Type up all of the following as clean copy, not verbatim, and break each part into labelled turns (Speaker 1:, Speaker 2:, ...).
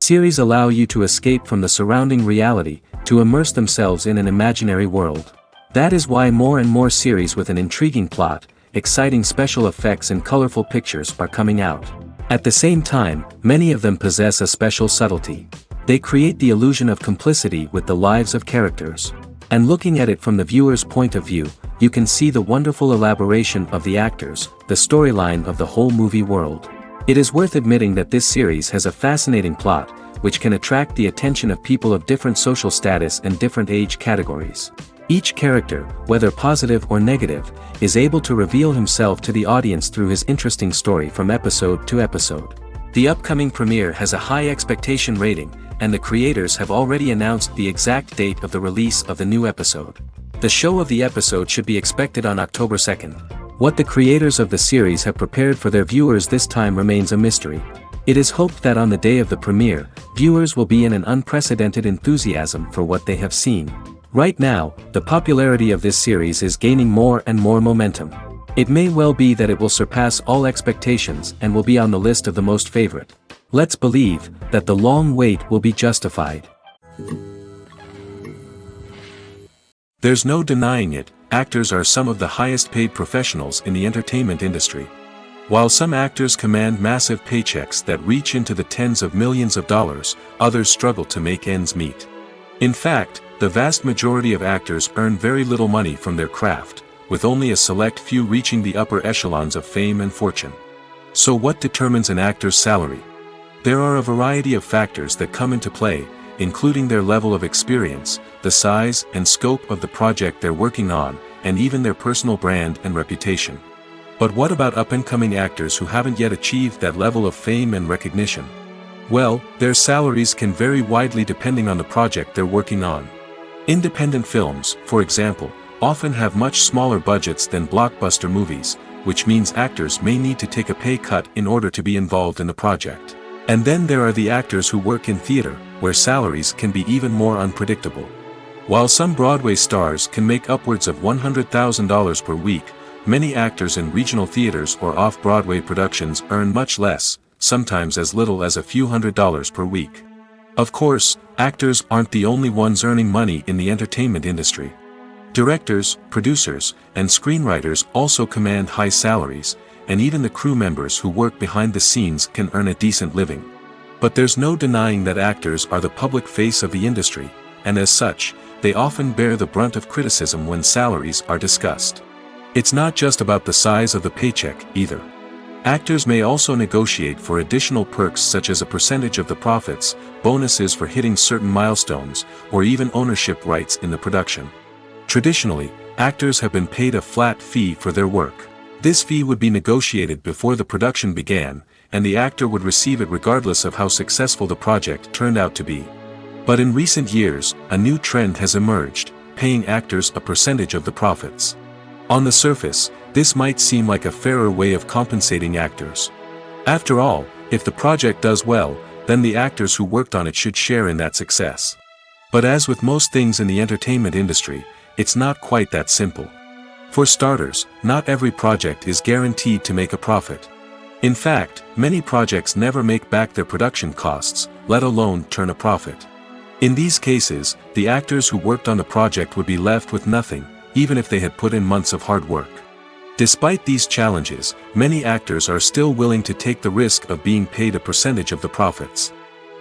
Speaker 1: Series allow you to escape from the surrounding reality, to immerse themselves in an imaginary world. That is why more and more series with an intriguing plot, exciting special effects and colorful pictures are coming out. At the same time, many of them possess a special subtlety. They create the illusion of complicity with the lives of characters. And looking at it from the viewer's point of view, you can see the wonderful elaboration of the actors, the storyline of the whole movie world. It is worth admitting that this series has a fascinating plot, which can attract the attention of people of different social status and different age categories. Each character, whether positive or negative, is able to reveal himself to the audience through his interesting story from episode to episode. The upcoming premiere has a high expectation rating, and the creators have already announced the exact date of the release of the new episode. The show of the episode should be expected on October 2nd. What the creators of the series have prepared for their viewers this time remains a mystery. It is hoped that on the day of the premiere, viewers will be in an unprecedented enthusiasm for what they have seen. Right now, the popularity of this series is gaining more and more momentum. It may well be that it will surpass all expectations and will be on the list of the most favorite. Let's believe that the long wait will be justified. There's no denying it, actors are some of the highest paid professionals in the entertainment industry. While some actors command massive paychecks that reach into the tens of millions of dollars, others struggle to make ends meet. In fact, the vast majority of actors earn very little money from their craft, with only a select few reaching the upper echelons of fame and fortune. So what determines an actor's salary? There are a variety of factors that come into play, including their level of experience, the size and scope of the project they're working on, and even their personal brand and reputation. But what about up-and-coming actors who haven't yet achieved that level of fame and recognition? Well, their salaries can vary widely depending on the project they're working on. Independent films, for example, often have much smaller budgets than blockbuster movies, which means actors may need to take a pay cut in order to be involved in the project. And then there are the actors who work in theater, where salaries can be even more unpredictable. While some Broadway stars can make upwards of $100,000 per week, many actors in regional theaters or off-Broadway productions earn much less, sometimes as little as a few $100s per week. Of course, actors aren't the only ones earning money in the entertainment industry. Directors, producers, and screenwriters also command high salaries, and even the crew members who work behind the scenes can earn a decent living. But there's no denying that actors are the public face of the industry, and as such, they often bear the brunt of criticism when salaries are discussed. It's not just about the size of the paycheck, either. Actors may also negotiate for additional perks such as a percentage of the profits, bonuses for hitting certain milestones, or even ownership rights in the production. Traditionally, actors have been paid a flat fee for their work. This fee would be negotiated before the production began, and the actor would receive it regardless of how successful the project turned out to be. But in recent years, a new trend has emerged, paying actors a percentage of the profits. On the surface, this might seem like a fairer way of compensating actors. After all, if the project does well, then the actors who worked on it should share in that success. But as with most things in the entertainment industry, it's not quite that simple. For starters, not every project is guaranteed to make a profit. In fact, many projects never make back their production costs, let alone turn a profit. In these cases, the actors who worked on the project would be left with nothing, even if they had put in months of hard work. Despite these challenges, many actors are still willing to take the risk of being paid a percentage of the profits.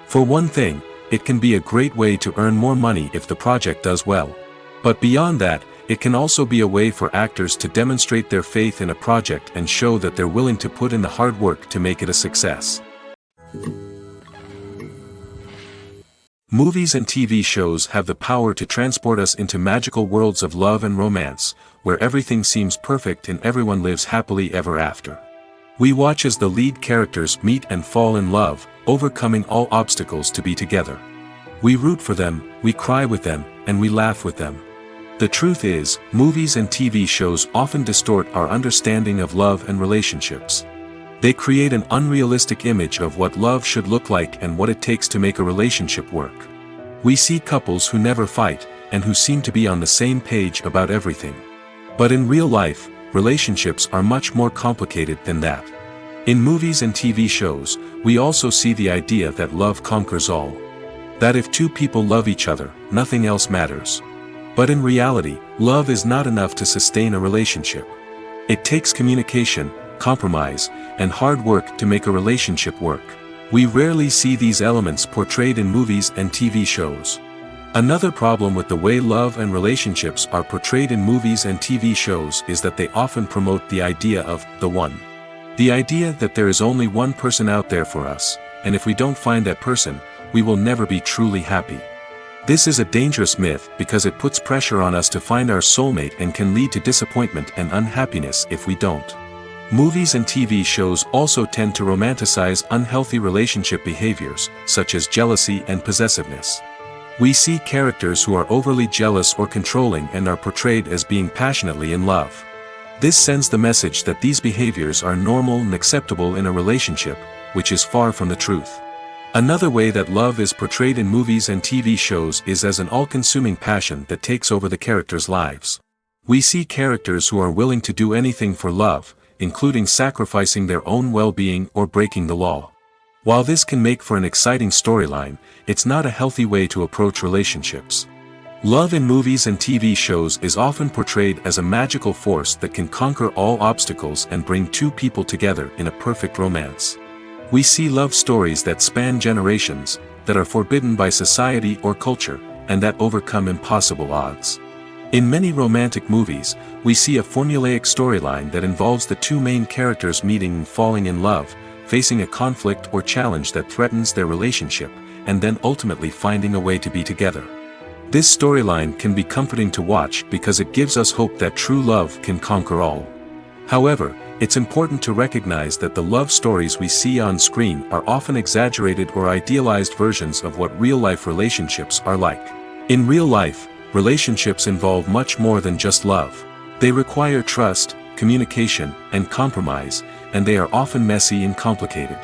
Speaker 1: For one thing, it can be a great way to earn more money if the project does well. But beyond that, it can also be a way for actors to demonstrate their faith in a project and show that they're willing to put in the hard work to make it a success. Movies and TV shows have the power to transport us into magical worlds of love and romance, where everything seems perfect and everyone lives happily ever after. We watch as the lead characters meet and fall in love, overcoming all obstacles to be together. We root for them, we cry with them, and we laugh with them. The truth is, movies and TV shows often distort our understanding of love and relationships. They create an unrealistic image of what love should look like and what it takes to make a relationship work. We see couples who never fight, and who seem to be on the same page about everything. But in real life, relationships are much more complicated than that. In movies and TV shows, we also see the idea that love conquers all. That if two people love each other, nothing else matters. But in reality, love is not enough to sustain a relationship. It takes communication, compromise, and hard work to make a relationship work. We rarely see these elements portrayed in movies and TV shows. Another problem with the way love and relationships are portrayed in movies and TV shows is that they often promote the idea of the one. The idea that there is only one person out there for us, and if we don't find that person, we will never be truly happy. This is a dangerous myth because it puts pressure on us to find our soulmate and can lead to disappointment and unhappiness if we don't. Movies and TV shows also tend to romanticize unhealthy relationship behaviors, such as jealousy and possessiveness. We see characters who are overly jealous or controlling and are portrayed as being passionately in love. This sends the message that these behaviors are normal and acceptable in a relationship, which is far from the truth. Another way that love is portrayed in movies and TV shows is as an all-consuming passion that takes over the characters' lives. We see characters who are willing to do anything for love, including sacrificing their own well-being or breaking the law. While this can make for an exciting storyline, it's not a healthy way to approach relationships. Love in movies and TV shows is often portrayed as a magical force that can conquer all obstacles and bring two people together in a perfect romance. We see love stories that span generations, that are forbidden by society or culture, and that overcome impossible odds. In many romantic movies, we see a formulaic storyline that involves the two main characters meeting and falling in love, facing a conflict or challenge that threatens their relationship, and then ultimately finding a way to be together. This storyline can be comforting to watch because it gives us hope that true love can conquer all. However, it's important to recognize that the love stories we see on screen are often exaggerated or idealized versions of what real-life relationships are like. In real life, relationships involve much more than just love. They require trust, communication, and compromise, and they are often messy and complicated.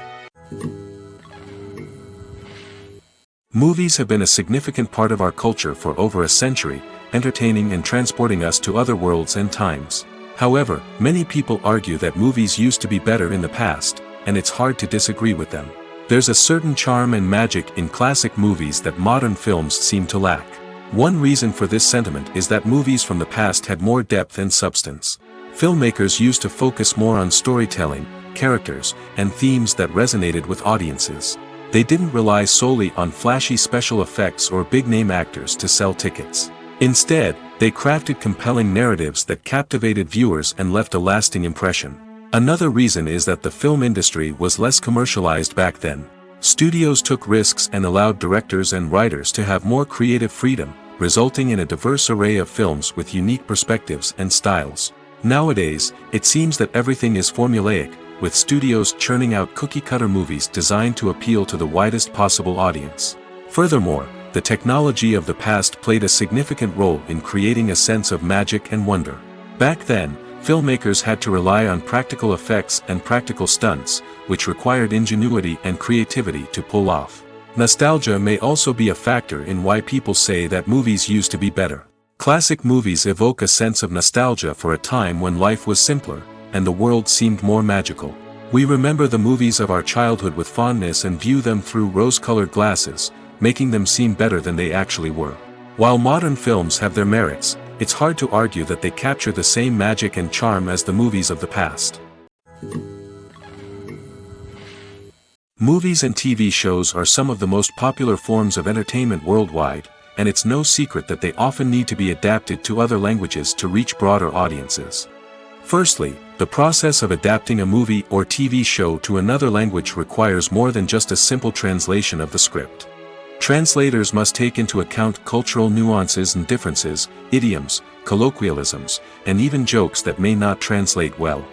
Speaker 1: Movies have been a significant part of our culture for over a century, entertaining and transporting us to other worlds and times. However, many people argue that movies used to be better in the past, and it's hard to disagree with them. There's a certain charm and magic in classic movies that modern films seem to lack. One reason for this sentiment is that movies from the past had more depth and substance. Filmmakers used to focus more on storytelling, characters, and themes that resonated with audiences. They didn't rely solely on flashy special effects or big-name actors to sell tickets. Instead, they crafted compelling narratives that captivated viewers and left a lasting impression. Another reason is that the film industry was less commercialized back then. Studios took risks and allowed directors and writers to have more creative freedom, resulting in a diverse array of films with unique perspectives and styles. Nowadays, it seems that everything is formulaic, with studios churning out cookie-cutter movies designed to appeal to the widest possible audience. Furthermore, the technology of the past played a significant role in creating a sense of magic and wonder. Back then, filmmakers had to rely on practical effects and practical stunts, which required ingenuity and creativity to pull off. Nostalgia may also be a factor in why people say that movies used to be better. Classic movies evoke a sense of nostalgia for a time when life was simpler, and the world seemed more magical. We remember the movies of our childhood with fondness and view them through rose-colored glasses, making them seem better than they actually were. While modern films have their merits, it's hard to argue that they capture the same magic and charm as the movies of the past. Movies and TV shows are some of the most popular forms of entertainment worldwide, and it's no secret that they often need to be adapted to other languages to reach broader audiences. Firstly, the process of adapting a movie or TV show to another language requires more than just a simple translation of the script. Translators must take into account cultural nuances and differences, idioms, colloquialisms, and even jokes that may not translate well.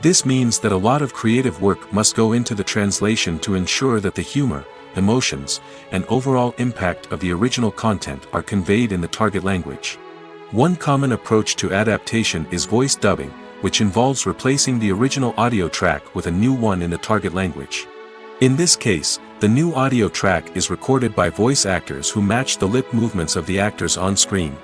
Speaker 1: This means that a lot of creative work must go into the translation to ensure that the humor, emotions, and overall impact of the original content are conveyed in the target language. One common approach to adaptation is voice dubbing, which involves replacing the original audio track with a new one in the target language. In this case, the new audio track is recorded by voice actors who match the lip movements of the actors on screen.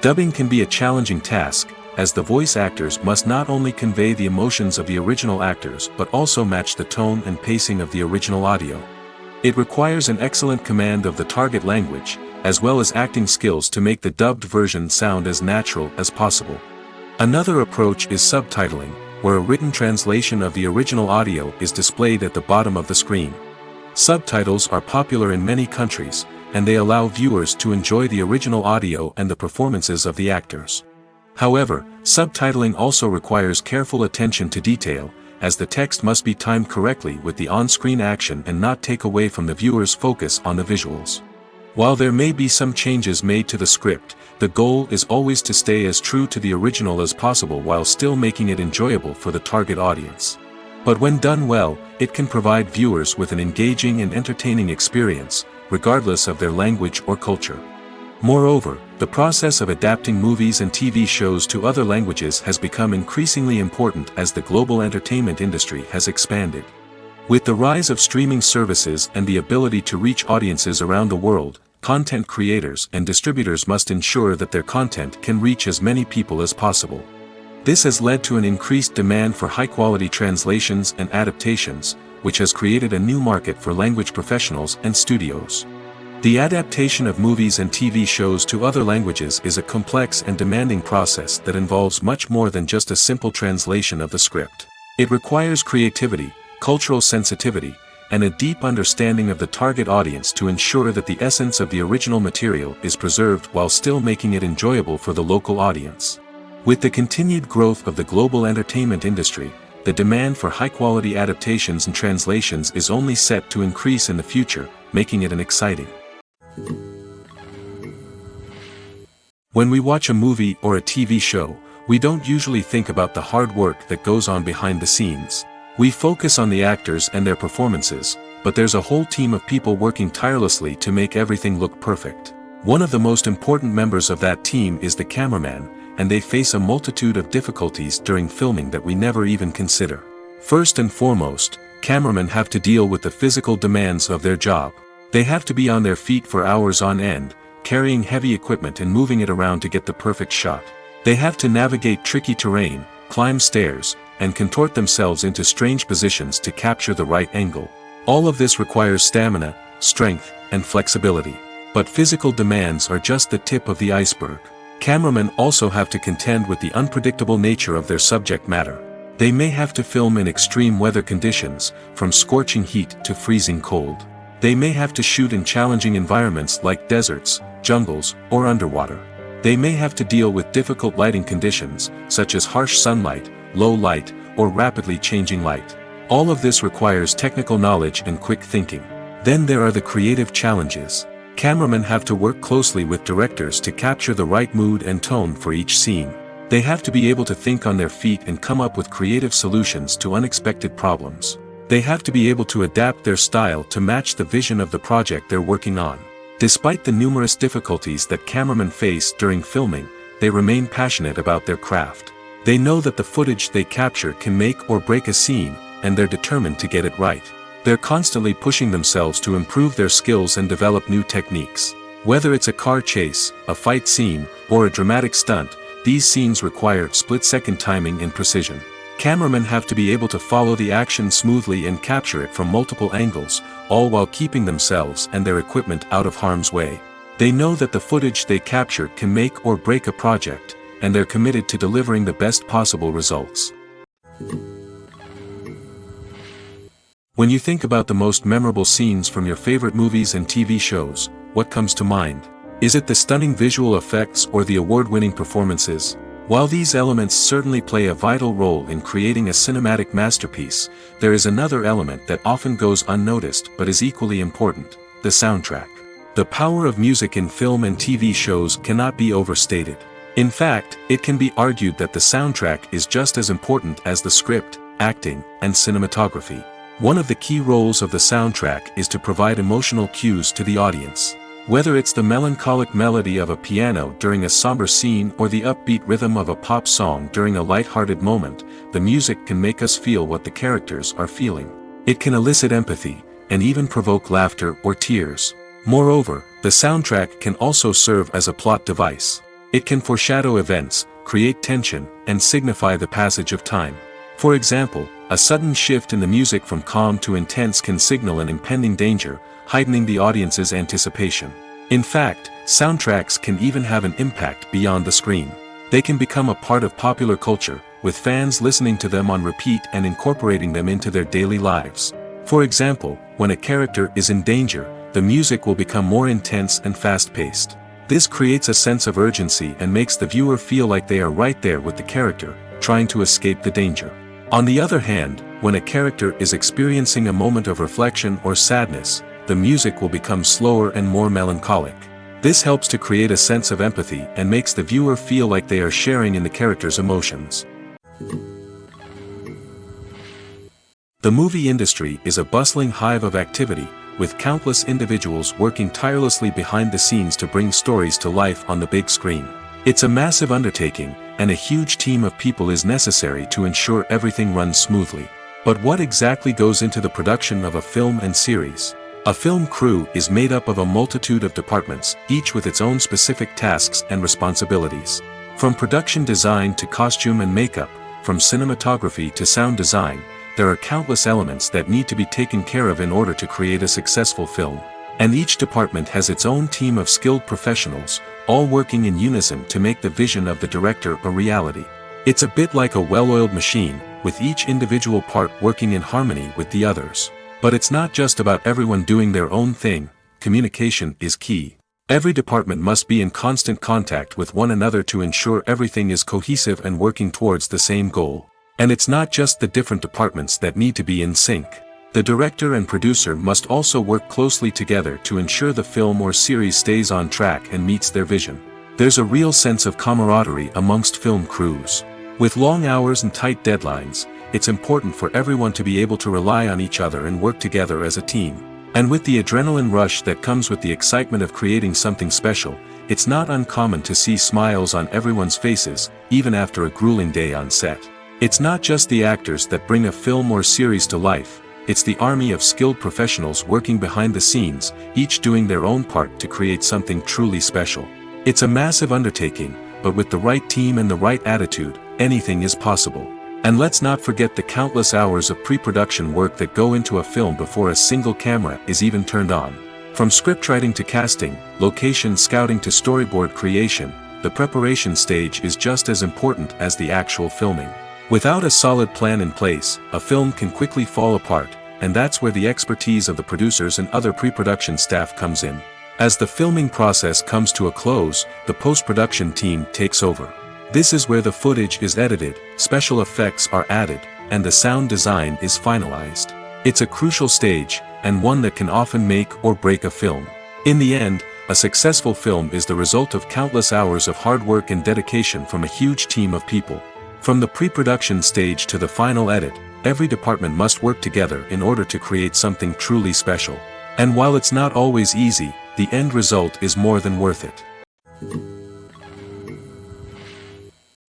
Speaker 1: Dubbing can be a challenging task, as the voice actors must not only convey the emotions of the original actors but also match the tone and pacing of the original audio. It requires an excellent command of the target language, as well as acting skills to make the dubbed version sound as natural as possible. Another approach is subtitling, where a written translation of the original audio is displayed at the bottom of the screen. Subtitles are popular in many countries, and they allow viewers to enjoy the original audio and the performances of the actors. However, subtitling also requires careful attention to detail, as the text must be timed correctly with the on-screen action and not take away from the viewer's focus on the visuals. While there may be some changes made to the script, the goal is always to stay as true to the original as possible while still making it enjoyable for the target audience. But when done well, it can provide viewers with an engaging and entertaining experience, regardless of their language or culture. Moreover, the process of adapting movies and TV shows to other languages has become increasingly important as the global entertainment industry has expanded. With the rise of streaming services and the ability to reach audiences around the world, content creators and distributors must ensure that their content can reach as many people as possible. This has led to an increased demand for high-quality translations and adaptations, which has created a new market for language professionals and studios. The adaptation of movies and TV shows to other languages is a complex and demanding process that involves much more than just a simple translation of the script. It requires creativity, cultural sensitivity, and a deep understanding of the target audience to ensure that the essence of the original material is preserved while still making it enjoyable for the local audience. With the continued growth of the global entertainment industry, the demand for high-quality adaptations and translations is only set to increase in the future, making it an exciting. When we watch a movie or a TV show, we don't usually think about the hard work that goes on behind the scenes. We focus on the actors and their performances, but there's a whole team of people working tirelessly to make everything look perfect. One of the most important members of that team is the cameraman, and they face a multitude of difficulties during filming that we never even consider. First and foremost, cameramen have to deal with the physical demands of their job. They have to be on their feet for hours on end, carrying heavy equipment and moving it around to get the perfect shot. They have to navigate tricky terrain, climb stairs, and contort themselves into strange positions to capture the right angle. All of this requires stamina, strength, and flexibility. But physical demands are just the tip of the iceberg. Cameramen also have to contend with the unpredictable nature of their subject matter. They may have to film in extreme weather conditions, from scorching heat to freezing cold. They may have to shoot in challenging environments like deserts, jungles, or underwater. They may have to deal with difficult lighting conditions, such as harsh sunlight, low light, or rapidly changing light. All of this requires technical knowledge and quick thinking. Then there are the creative challenges. Cameramen have to work closely with directors to capture the right mood and tone for each scene. They have to be able to think on their feet and come up with creative solutions to unexpected problems. They have to be able to adapt their style to match the vision of the project they're working on. Despite the numerous difficulties that cameramen face during filming, they remain passionate about their craft. They know that the footage they capture can make or break a scene, and they're determined to get it right. They're constantly pushing themselves to improve their skills and develop new techniques. Whether it's a car chase, a fight scene, or a dramatic stunt, these scenes require split-second timing and precision. Cameramen have to be able to follow the action smoothly and capture it from multiple angles, all while keeping themselves and their equipment out of harm's way. They know that the footage they capture can make or break a project, and they're committed to delivering the best possible results. When you think about the most memorable scenes from your favorite movies and TV shows, what comes to mind? Is it the stunning visual effects or the award-winning performances? While these elements certainly play a vital role in creating a cinematic masterpiece, there is another element that often goes unnoticed but is equally important: the soundtrack. The power of music in film and TV shows cannot be overstated. In fact, it can be argued that the soundtrack is just as important as the script, acting, and cinematography. One of the key roles of the soundtrack is to provide emotional cues to the audience. Whether it's the melancholic melody of a piano during a somber scene or the upbeat rhythm of a pop song during a light-hearted moment, the music can make us feel what the characters are feeling. It can elicit empathy, and even provoke laughter or tears. Moreover, the soundtrack can also serve as a plot device. It can foreshadow events, create tension, and signify the passage of time. For example, a sudden shift in the music from calm to intense can signal an impending danger, heightening the audience's anticipation. In fact, soundtracks can even have an impact beyond the screen. They can become a part of popular culture, with fans listening to them on repeat and incorporating them into their daily lives. For example, when a character is in danger, the music will become more intense and fast-paced. This creates a sense of urgency and makes the viewer feel like they are right there with the character, trying to escape the danger. On the other hand, when a character is experiencing a moment of reflection or sadness, the music will become slower and more melancholic. This helps to create a sense of empathy and makes the viewer feel like they are sharing in the character's emotions. The movie industry is a bustling hive of activity, with countless individuals working tirelessly behind the scenes to bring stories to life on the big screen. It's a massive undertaking, and a huge team of people is necessary to ensure everything runs smoothly. But what exactly goes into the production of a film and series? A film crew is made up of a multitude of departments, each with its own specific tasks and responsibilities. From production design to costume and makeup, from cinematography to sound design, there are countless elements that need to be taken care of in order to create a successful film. And each department has its own team of skilled professionals, all working in unison to make the vision of the director a reality. It's a bit like a well-oiled machine, with each individual part working in harmony with the others. But it's not just about everyone doing their own thing. Communication is key. Every department must be in constant contact with one another to ensure everything is cohesive and working towards the same goal. And it's not just the different departments that need to be in sync. The director and producer must also work closely together to ensure the film or series stays on track and meets their vision. There's a real sense of camaraderie amongst film crews. With long hours and tight deadlines, it's important for everyone to be able to rely on each other and work together as a team. And with the adrenaline rush that comes with the excitement of creating something special, it's not uncommon to see smiles on everyone's faces, even after a grueling day on set. It's not just the actors that bring a film or series to life, it's the army of skilled professionals working behind the scenes, each doing their own part to create something truly special. It's a massive undertaking, but with the right team and the right attitude, anything is possible. And let's not forget the countless hours of pre-production work that go into a film before a single camera is even turned on. From scriptwriting to casting, location scouting to storyboard creation, the preparation stage is just as important as the actual filming. Without a solid plan in place, a film can quickly fall apart, and that's where the expertise of the producers and other pre-production staff comes in. As the filming process comes to a close, the post-production team takes over. This is where the footage is edited, special effects are added, and the sound design is finalized. It's a crucial stage, and one that can often make or break a film. In the end, a successful film is the result of countless hours of hard work and dedication from a huge team of people. From the pre-production stage to the final edit, every department must work together in order to create something truly special. And while it's not always easy, the end result is more than worth it.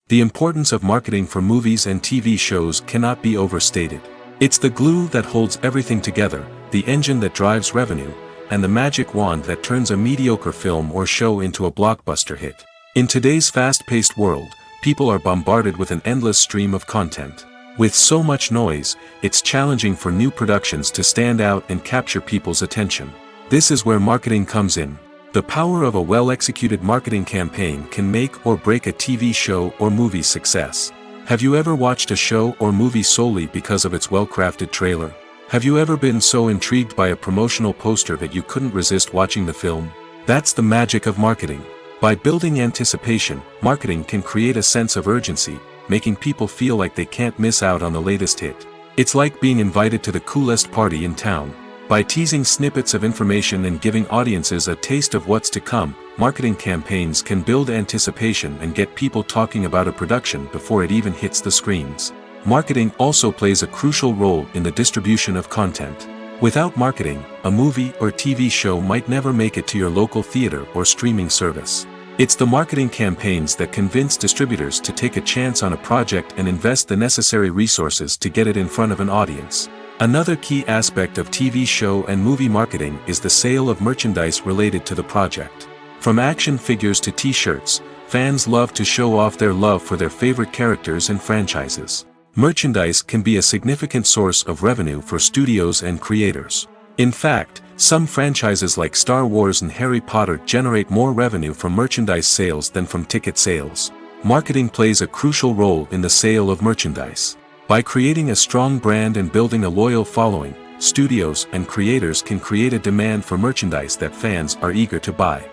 Speaker 1: The importance of marketing for movies and TV shows cannot be overstated. It's the glue that holds everything together, the engine that drives revenue, and the magic wand that turns a mediocre film or show into a blockbuster hit. In today's fast-paced world, people are bombarded with an endless stream of content. With so much noise, it's challenging for new productions to stand out and capture people's attention. This is where marketing comes in. The power of a well-executed marketing campaign can make or break a TV show or movie's success. Have you ever watched a show or movie solely because of its well-crafted trailer? Have you ever been so intrigued by a promotional poster that you couldn't resist watching the film? That's the magic of marketing. By building anticipation, marketing can create a sense of urgency, making people feel like they can't miss out on the latest hit. It's like being invited to the coolest party in town. By teasing snippets of information and giving audiences a taste of what's to come, marketing campaigns can build anticipation and get people talking about a production before it even hits the screens. Marketing also plays a crucial role in the distribution of content. Without marketing, a movie or TV show might never make it to your local theater or streaming service. It's the marketing campaigns that convince distributors to take a chance on a project and invest the necessary resources to get it in front of an audience. Another key aspect of TV show and movie marketing is the sale of merchandise related to the project. From action figures to t-shirts, fans love to show off their love for their favorite characters and franchises. Merchandise can be a significant source of revenue for studios and creators. In fact, some franchises like Star Wars and Harry Potter generate more revenue from merchandise sales than from ticket sales. Marketing plays a crucial role in the sale of merchandise. By creating a strong brand and building a loyal following, studios and creators can create a demand for merchandise that fans are eager to buy.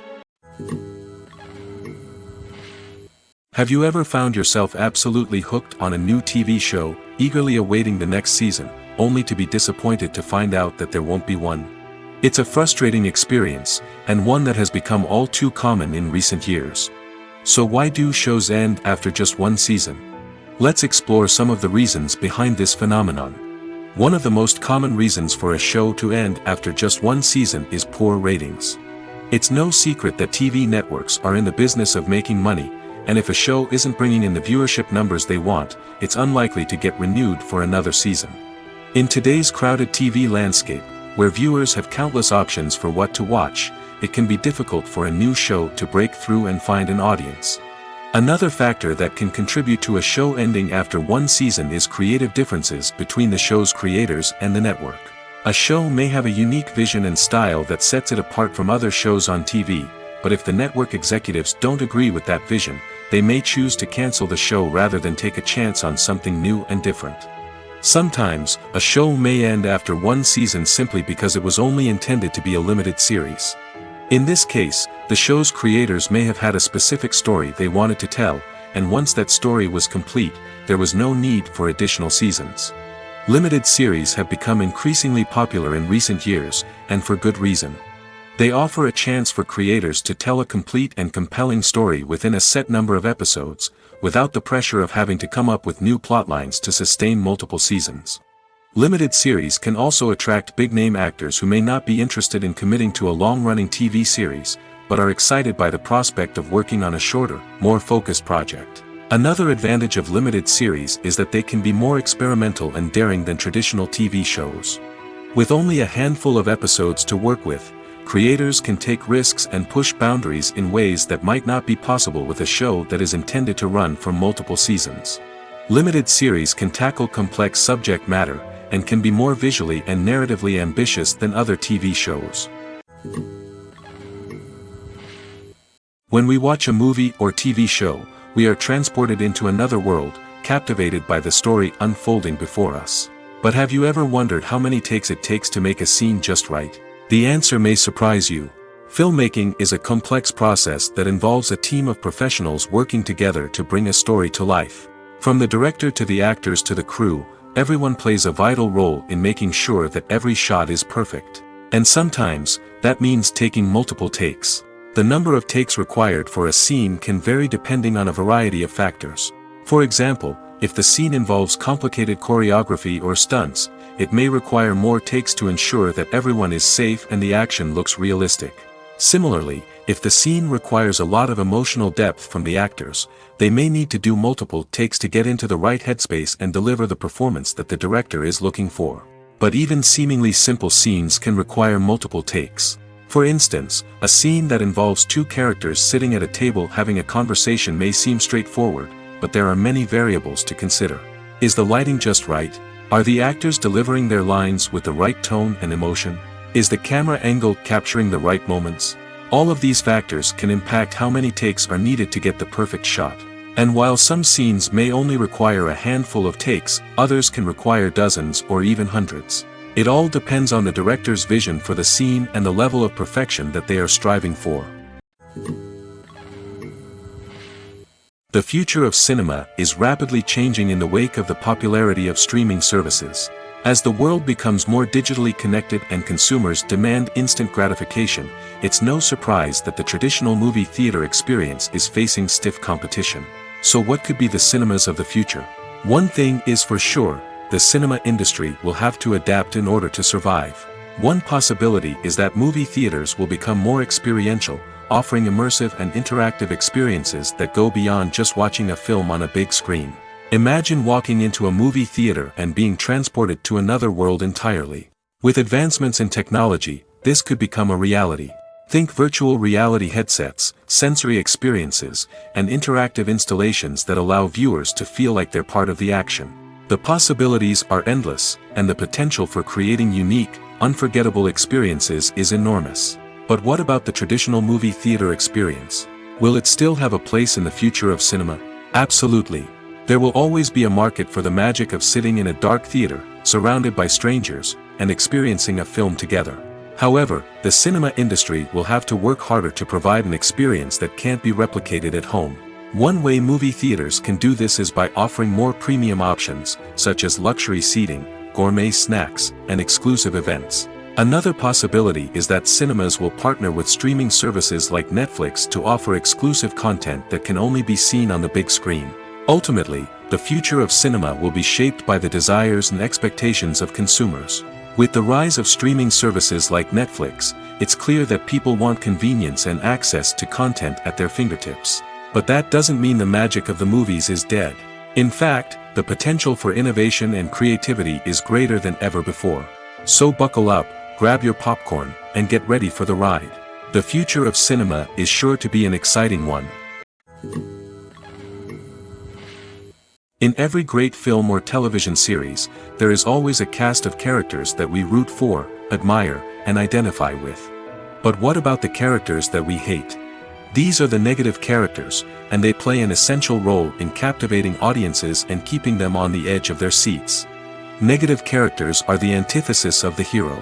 Speaker 1: Have you ever found yourself absolutely hooked on a new TV show, eagerly awaiting the next season, only to be disappointed to find out that there won't be one? It's a frustrating experience, and one that has become all too common in recent years. So why do shows end after just one season? Let's explore some of the reasons behind this phenomenon. One of the most common reasons for a show to end after just one season is poor ratings. It's no secret that TV networks are in the business of making money, and if a show isn't bringing in the viewership numbers they want, it's unlikely to get renewed for another season. In today's crowded TV landscape, where viewers have countless options for what to watch, it can be difficult for a new show to break through and find an audience. Another factor that can contribute to a show ending after one season is creative differences between the show's creators and the network. A show may have a unique vision and style that sets it apart from other shows on TV, but if the network executives don't agree with that vision, they may choose to cancel the show rather than take a chance on something new and different. Sometimes, a show may end after one season simply because it was only intended to be a limited series. In this case, the show's creators may have had a specific story they wanted to tell, and once that story was complete, there was no need for additional seasons. Limited series have become increasingly popular in recent years, and for good reason. They offer a chance for creators to tell a complete and compelling story within a set number of episodes, without the pressure of having to come up with new plotlines to sustain multiple seasons. Limited series can also attract big-name actors who may not be interested in committing to a long-running TV series, but are excited by the prospect of working on a shorter, more focused project. Another advantage of limited series is that they can be more experimental and daring than traditional TV shows. With only a handful of episodes to work with, creators can take risks and push boundaries in ways that might not be possible with a show that is intended to run for multiple seasons. Limited series can tackle complex subject matter, and can be more visually and narratively ambitious than other TV shows. When we watch a movie or TV show, we are transported into another world, captivated by the story unfolding before us. But have you ever wondered how many takes it takes to make a scene just right? The answer may surprise you. Filmmaking is a complex process that involves a team of professionals working together to bring a story to life. From the director to the actors to the crew, everyone plays a vital role in making sure that every shot is perfect. And sometimes, that means taking multiple takes. The number of takes required for a scene can vary depending on a variety of factors. For example, if the scene involves complicated choreography or stunts, it may require more takes to ensure that everyone is safe and the action looks realistic. Similarly, if the scene requires a lot of emotional depth from the actors, they may need to do multiple takes to get into the right headspace and deliver the performance that the director is looking for. But even seemingly simple scenes can require multiple takes. For instance, a scene that involves two characters sitting at a table having a conversation may seem straightforward, but there are many variables to consider. Is the lighting just right? Are the actors delivering their lines with the right tone and emotion? Is the camera angle capturing the right moments? All of these factors can impact how many takes are needed to get the perfect shot. And while some scenes may only require a handful of takes, others can require dozens or even hundreds. It all depends on the director's vision for the scene and the level of perfection that they are striving for. The future of cinema is rapidly changing in the wake of the popularity of streaming services. As the world becomes more digitally connected and consumers demand instant gratification, it's no surprise that the traditional movie theater experience is facing stiff competition. So what could be the cinemas of the future? One thing is for sure, the cinema industry will have to adapt in order to survive. One possibility is that movie theaters will become more experiential, offering immersive and interactive experiences that go beyond just watching a film on a big screen. Imagine walking into a movie theater and being transported to another world entirely. With advancements in technology, this could become a reality. Think virtual reality headsets, sensory experiences, and interactive installations that allow viewers to feel like they're part of the action. The possibilities are endless, and the potential for creating unique, unforgettable experiences is enormous. But what about the traditional movie theater experience? Will it still have a place in the future of cinema? Absolutely. There will always be a market for the magic of sitting in a dark theater, surrounded by strangers, and experiencing a film together. However, the cinema industry will have to work harder to provide an experience that can't be replicated at home. One way movie theaters can do this is by offering more premium options, such as luxury seating, gourmet snacks, and exclusive events. Another possibility is that cinemas will partner with streaming services like Netflix to offer exclusive content that can only be seen on the big screen. Ultimately, the future of cinema will be shaped by the desires and expectations of consumers. With the rise of streaming services like Netflix, it's clear that people want convenience and access to content at their fingertips. But that doesn't mean the magic of the movies is dead. In fact, the potential for innovation and creativity is greater than ever before. So buckle up, grab your popcorn, and get ready for the ride. The future of cinema is sure to be an exciting one. In every great film or television series, there is always a cast of characters that we root for, admire, and identify with. But what about the characters that we hate? These are the negative characters, and they play an essential role in captivating audiences and keeping them on the edge of their seats. Negative characters are the antithesis of the hero.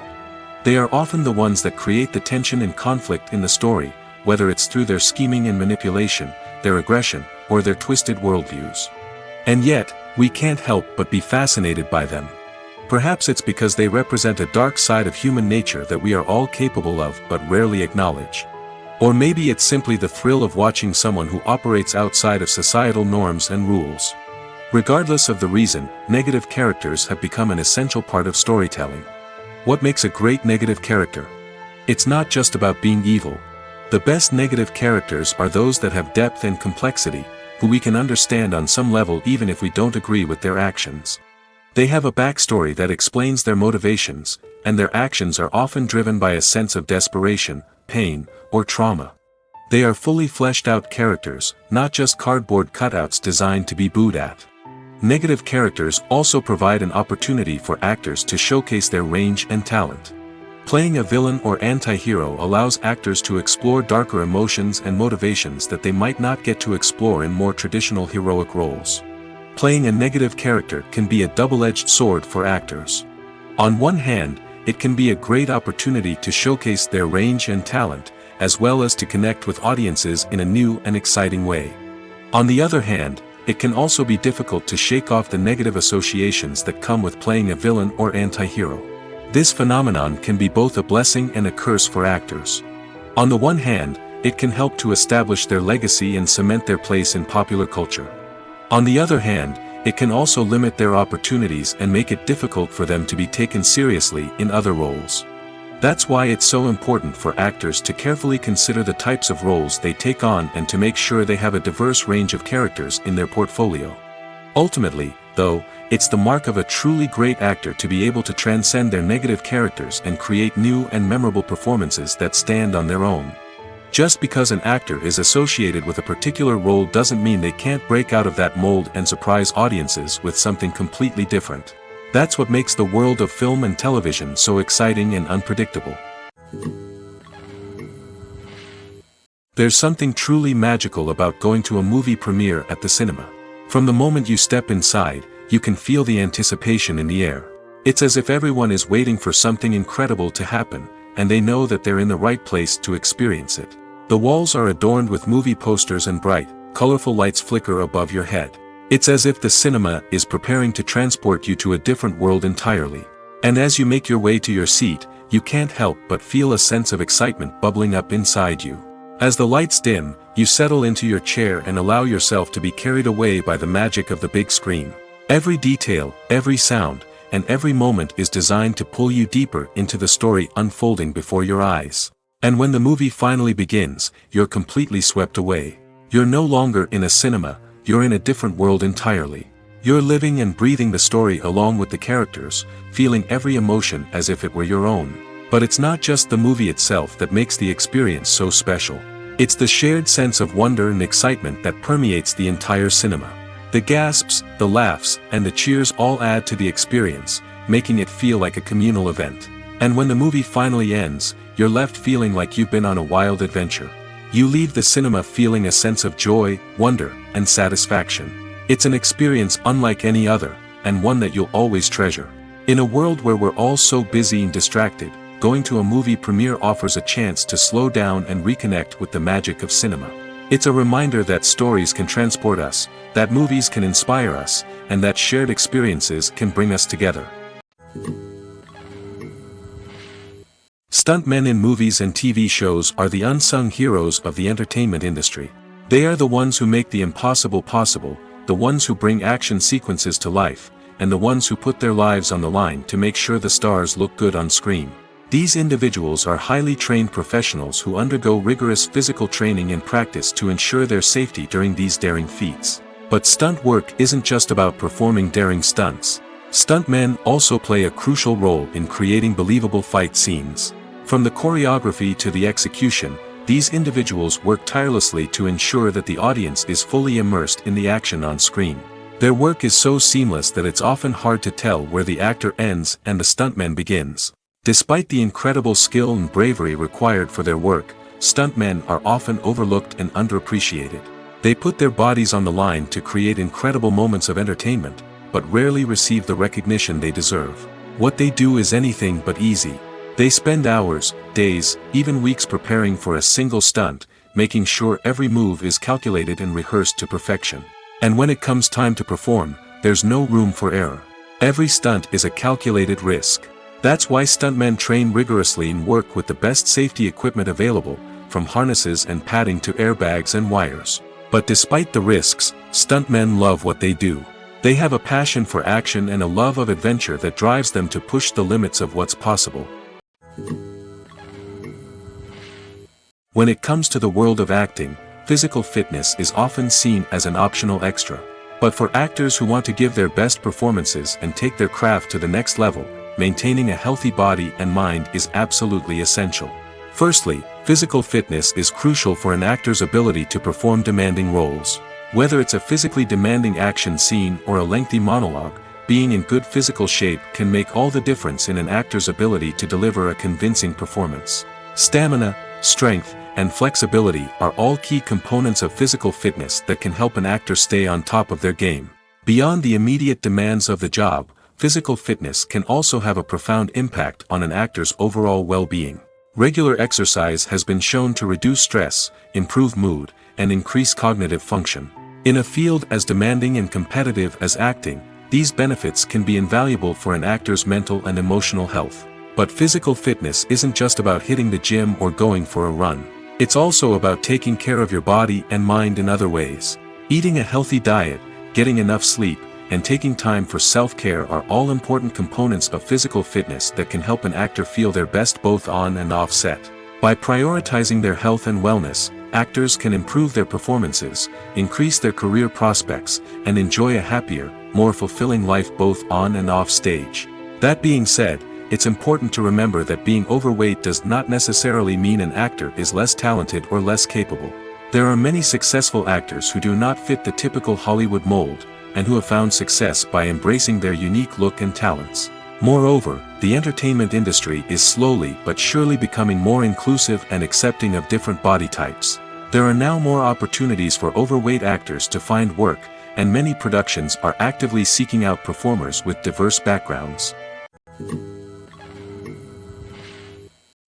Speaker 1: They are often the ones that create the tension and conflict in the story, whether it's through their scheming and manipulation, their aggression, or their twisted worldviews. And yet, we can't help but be fascinated by them. Perhaps it's because they represent a dark side of human nature that we are all capable of but rarely acknowledge. Or maybe it's simply the thrill of watching someone who operates outside of societal norms and rules. Regardless of the reason, negative characters have become an essential part of storytelling. What makes a great negative character? It's not just about being evil. The best negative characters are those that have depth and complexity, who we can understand on some level even if we don't agree with their actions. They have a backstory that explains their motivations, and their actions are often driven by a sense of desperation, pain, or trauma. They are fully fleshed out characters, not just cardboard cutouts designed to be booed at. Negative characters also provide an opportunity for actors to showcase their range and talent. Playing a villain or anti-hero allows actors to explore darker emotions and motivations that they might not get to explore in more traditional heroic roles. Playing a negative character can be a double-edged sword for actors. On one hand, it can be a great opportunity to showcase their range and talent, as well as to connect with audiences in a new and exciting way. On the other hand, it can also be difficult to shake off the negative associations that come with playing a villain or anti-hero. This phenomenon can be both a blessing and a curse for actors. On the one hand, it can help to establish their legacy and cement their place in popular culture. On the other hand, it can also limit their opportunities and make it difficult for them to be taken seriously in other roles. That's why it's so important for actors to carefully consider the types of roles they take on and to make sure they have a diverse range of characters in their portfolio. Ultimately, though, it's the mark of a truly great actor to be able to transcend their negative characters and create new and memorable performances that stand on their own. Just because an actor is associated with a particular role doesn't mean they can't break out of that mold and surprise audiences with something completely different. That's what makes the world of film and television so exciting and unpredictable. There's something truly magical about going to a movie premiere at the cinema. From the moment you step inside, you can feel the anticipation in the air. It's as if everyone is waiting for something incredible to happen, and they know that they're in the right place to experience it. The walls are adorned with movie posters and bright, colorful lights flicker above your head. It's as if the cinema is preparing to transport you to a different world entirely. And as you make your way to your seat, you can't help but feel a sense of excitement bubbling up inside you. As the lights dim, you settle into your chair and allow yourself to be carried away by the magic of the big screen. Every detail, every sound, and every moment is designed to pull you deeper into the story unfolding before your eyes. And when the movie finally begins, you're completely swept away. You're no longer in a cinema, you're in a different world entirely. You're living and breathing the story along with the characters, feeling every emotion as if it were your own. But it's not just the movie itself that makes the experience so special. It's the shared sense of wonder and excitement that permeates the entire cinema. The gasps, the laughs, and the cheers all add to the experience, making it feel like a communal event. And when the movie finally ends, you're left feeling like you've been on a wild adventure. You leave the cinema feeling a sense of joy, wonder, and satisfaction. It's an experience unlike any other, and one that you'll always treasure. In a world where we're all so busy and distracted, going to a movie premiere offers a chance to slow down and reconnect with the magic of cinema. It's a reminder that stories can transport us, that movies can inspire us, and that shared experiences can bring us together. Stuntmen in movies and TV shows are the unsung heroes of the entertainment industry. They are the ones who make the impossible possible, the ones who bring action sequences to life, and the ones who put their lives on the line to make sure the stars look good on screen. These individuals are highly trained professionals who undergo rigorous physical training and practice to ensure their safety during these daring feats. But stunt work isn't just about performing daring stunts. Stuntmen also play a crucial role in creating believable fight scenes. From the choreography to the execution, these individuals work tirelessly to ensure that the audience is fully immersed in the action on screen. Their work is so seamless that it's often hard to tell where the actor ends and the stuntman begins. Despite the incredible skill and bravery required for their work, stuntmen are often overlooked and underappreciated. They put their bodies on the line to create incredible moments of entertainment, but rarely receive the recognition they deserve. What they do is anything but easy. They spend hours, days, even weeks preparing for a single stunt, making sure every move is calculated and rehearsed to perfection. And when it comes time to perform, there's no room for error. Every stunt is a calculated risk. That's why stuntmen train rigorously and work with the best safety equipment available, from harnesses and padding to airbags and wires. But despite the risks, stuntmen love what they do. They have a passion for action and a love of adventure that drives them to push the limits of what's possible. When it comes to the world of acting, physical fitness is often seen as an optional extra. But for actors who want to give their best performances and take their craft to the next level, maintaining a healthy body and mind is absolutely essential. Firstly, physical fitness is crucial for an actor's ability to perform demanding roles. Whether it's a physically demanding action scene or a lengthy monologue, being in good physical shape can make all the difference in an actor's ability to deliver a convincing performance. Stamina, strength, and flexibility are all key components of physical fitness that can help an actor stay on top of their game. Beyond the immediate demands of the job, physical fitness can also have a profound impact on an actor's overall well-being. Regular exercise has been shown to reduce stress, improve mood, and increase cognitive function. In a field as demanding and competitive as acting, these benefits can be invaluable for an actor's mental and emotional health. But physical fitness isn't just about hitting the gym or going for a run. It's also about taking care of your body and mind in other ways. Eating a healthy diet, getting enough sleep, and taking time for self-care are all important components of physical fitness that can help an actor feel their best both on and off set. By prioritizing their health and wellness, actors can improve their performances, increase their career prospects, and enjoy a happier, more fulfilling life both on and off stage. That being said, it's important to remember that being overweight does not necessarily mean an actor is less talented or less capable. There are many successful actors who do not fit the typical Hollywood mold, and who have found success by embracing their unique look and talents. Moreover, the entertainment industry is slowly but surely becoming more inclusive and accepting of different body types. There are now more opportunities for overweight actors to find work, and many productions are actively seeking out performers with diverse backgrounds.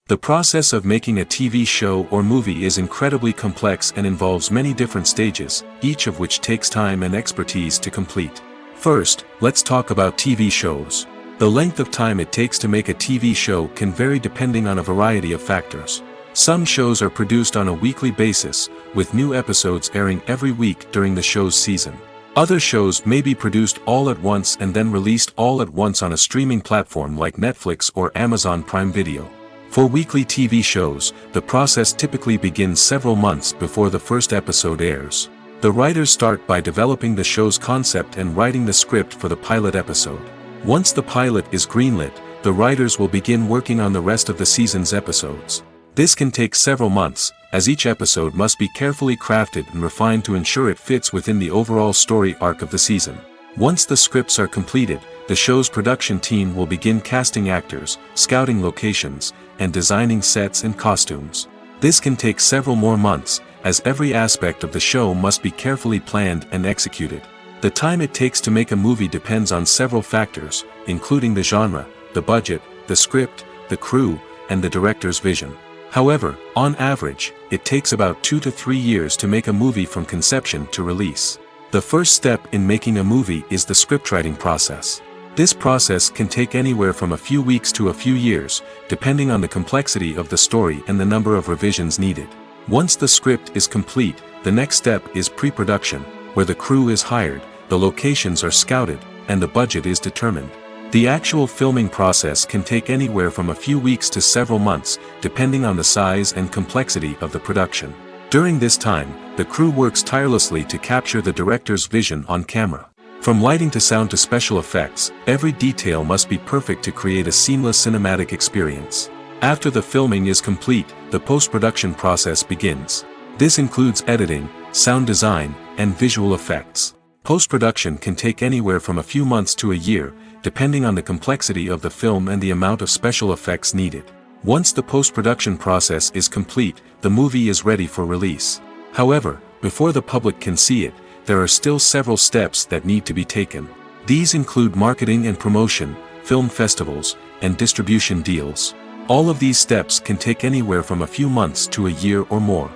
Speaker 1: The process of making a TV show or movie is incredibly complex and involves many different stages, each of which takes time and expertise to complete. First, let's talk about TV shows. The length of time it takes to make a TV show can vary depending on a variety of factors. Some shows are produced on a weekly basis, with new episodes airing every week during the show's season. Other shows may be produced all at once and then released all at once on a streaming platform like Netflix or Amazon Prime Video. For weekly TV shows, the process typically begins several months before the first episode airs. The writers start by developing the show's concept and writing the script for the pilot episode. Once the pilot is greenlit, the writers will begin working on the rest of the season's episodes. This can take several months, as each episode must be carefully crafted and refined to ensure it fits within the overall story arc of the season. Once the scripts are completed, the show's production team will begin casting actors, scouting locations, and designing sets and costumes. This can take several more months, as every aspect of the show must be carefully planned and executed. The time it takes to make a movie depends on several factors, including the genre, the budget, the script, the crew, and the director's vision. However, on average, it takes about 2 to 3 years to make a movie from conception to release. The first step in making a movie is the scriptwriting process. This process can take anywhere from a few weeks to a few years, depending on the complexity of the story and the number of revisions needed. Once the script is complete, the next step is pre-production, where the crew is hired, the locations are scouted, and the budget is determined. The actual filming process can take anywhere from a few weeks to several months, depending on the size and complexity of the production. During this time, the crew works tirelessly to capture the director's vision on camera. From lighting to sound to special effects, every detail must be perfect to create a seamless cinematic experience. After the filming is complete, the post-production process begins. This includes editing, sound design, and visual effects. Post-production can take anywhere from a few months to a year, depending on the complexity of the film and the amount of special effects needed. Once the post-production process is complete, the movie is ready for release. However, before the public can see it, there are still several steps that need to be taken. These include marketing and promotion, film festivals, and distribution deals. All of these steps can take anywhere from a few months to a year or more.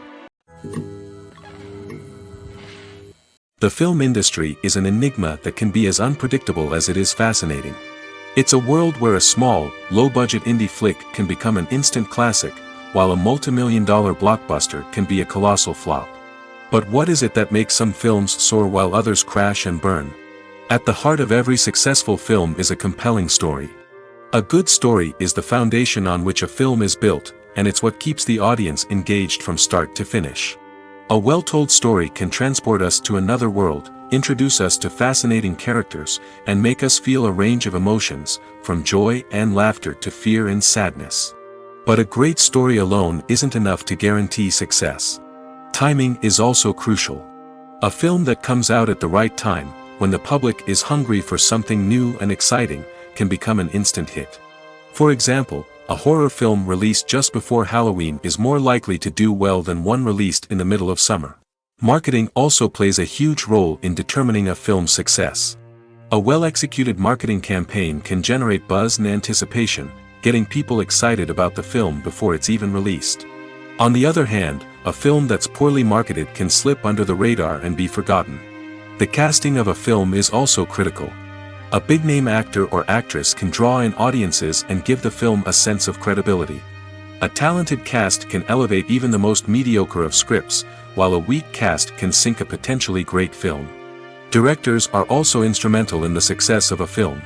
Speaker 1: The film industry is an enigma that can be as unpredictable as it is fascinating. It's a world where a small, low-budget indie flick can become an instant classic, while a multi-million-dollar blockbuster can be a colossal flop. But what is it that makes some films soar while others crash and burn? At the heart of every successful film is a compelling story. A good story is the foundation on which a film is built, and it's what keeps the audience engaged from start to finish. A well-told story can transport us to another world, introduce us to fascinating characters, and make us feel a range of emotions, from joy and laughter to fear and sadness. But a great story alone isn't enough to guarantee success. Timing is also crucial. A film that comes out at the right time, when the public is hungry for something new and exciting, can become an instant hit. For example, a horror film released just before Halloween is more likely to do well than one released in the middle of summer. Marketing also plays a huge role in determining a film's success. A well-executed marketing campaign can generate buzz and anticipation, getting people excited about the film before it's even released. On the other hand, a film that's poorly marketed can slip under the radar and be forgotten. The casting of a film is also critical. A big-name actor or actress can draw in audiences and give the film a sense of credibility. A talented cast can elevate even the most mediocre of scripts, while a weak cast can sink a potentially great film. Directors are also instrumental in the success of a film.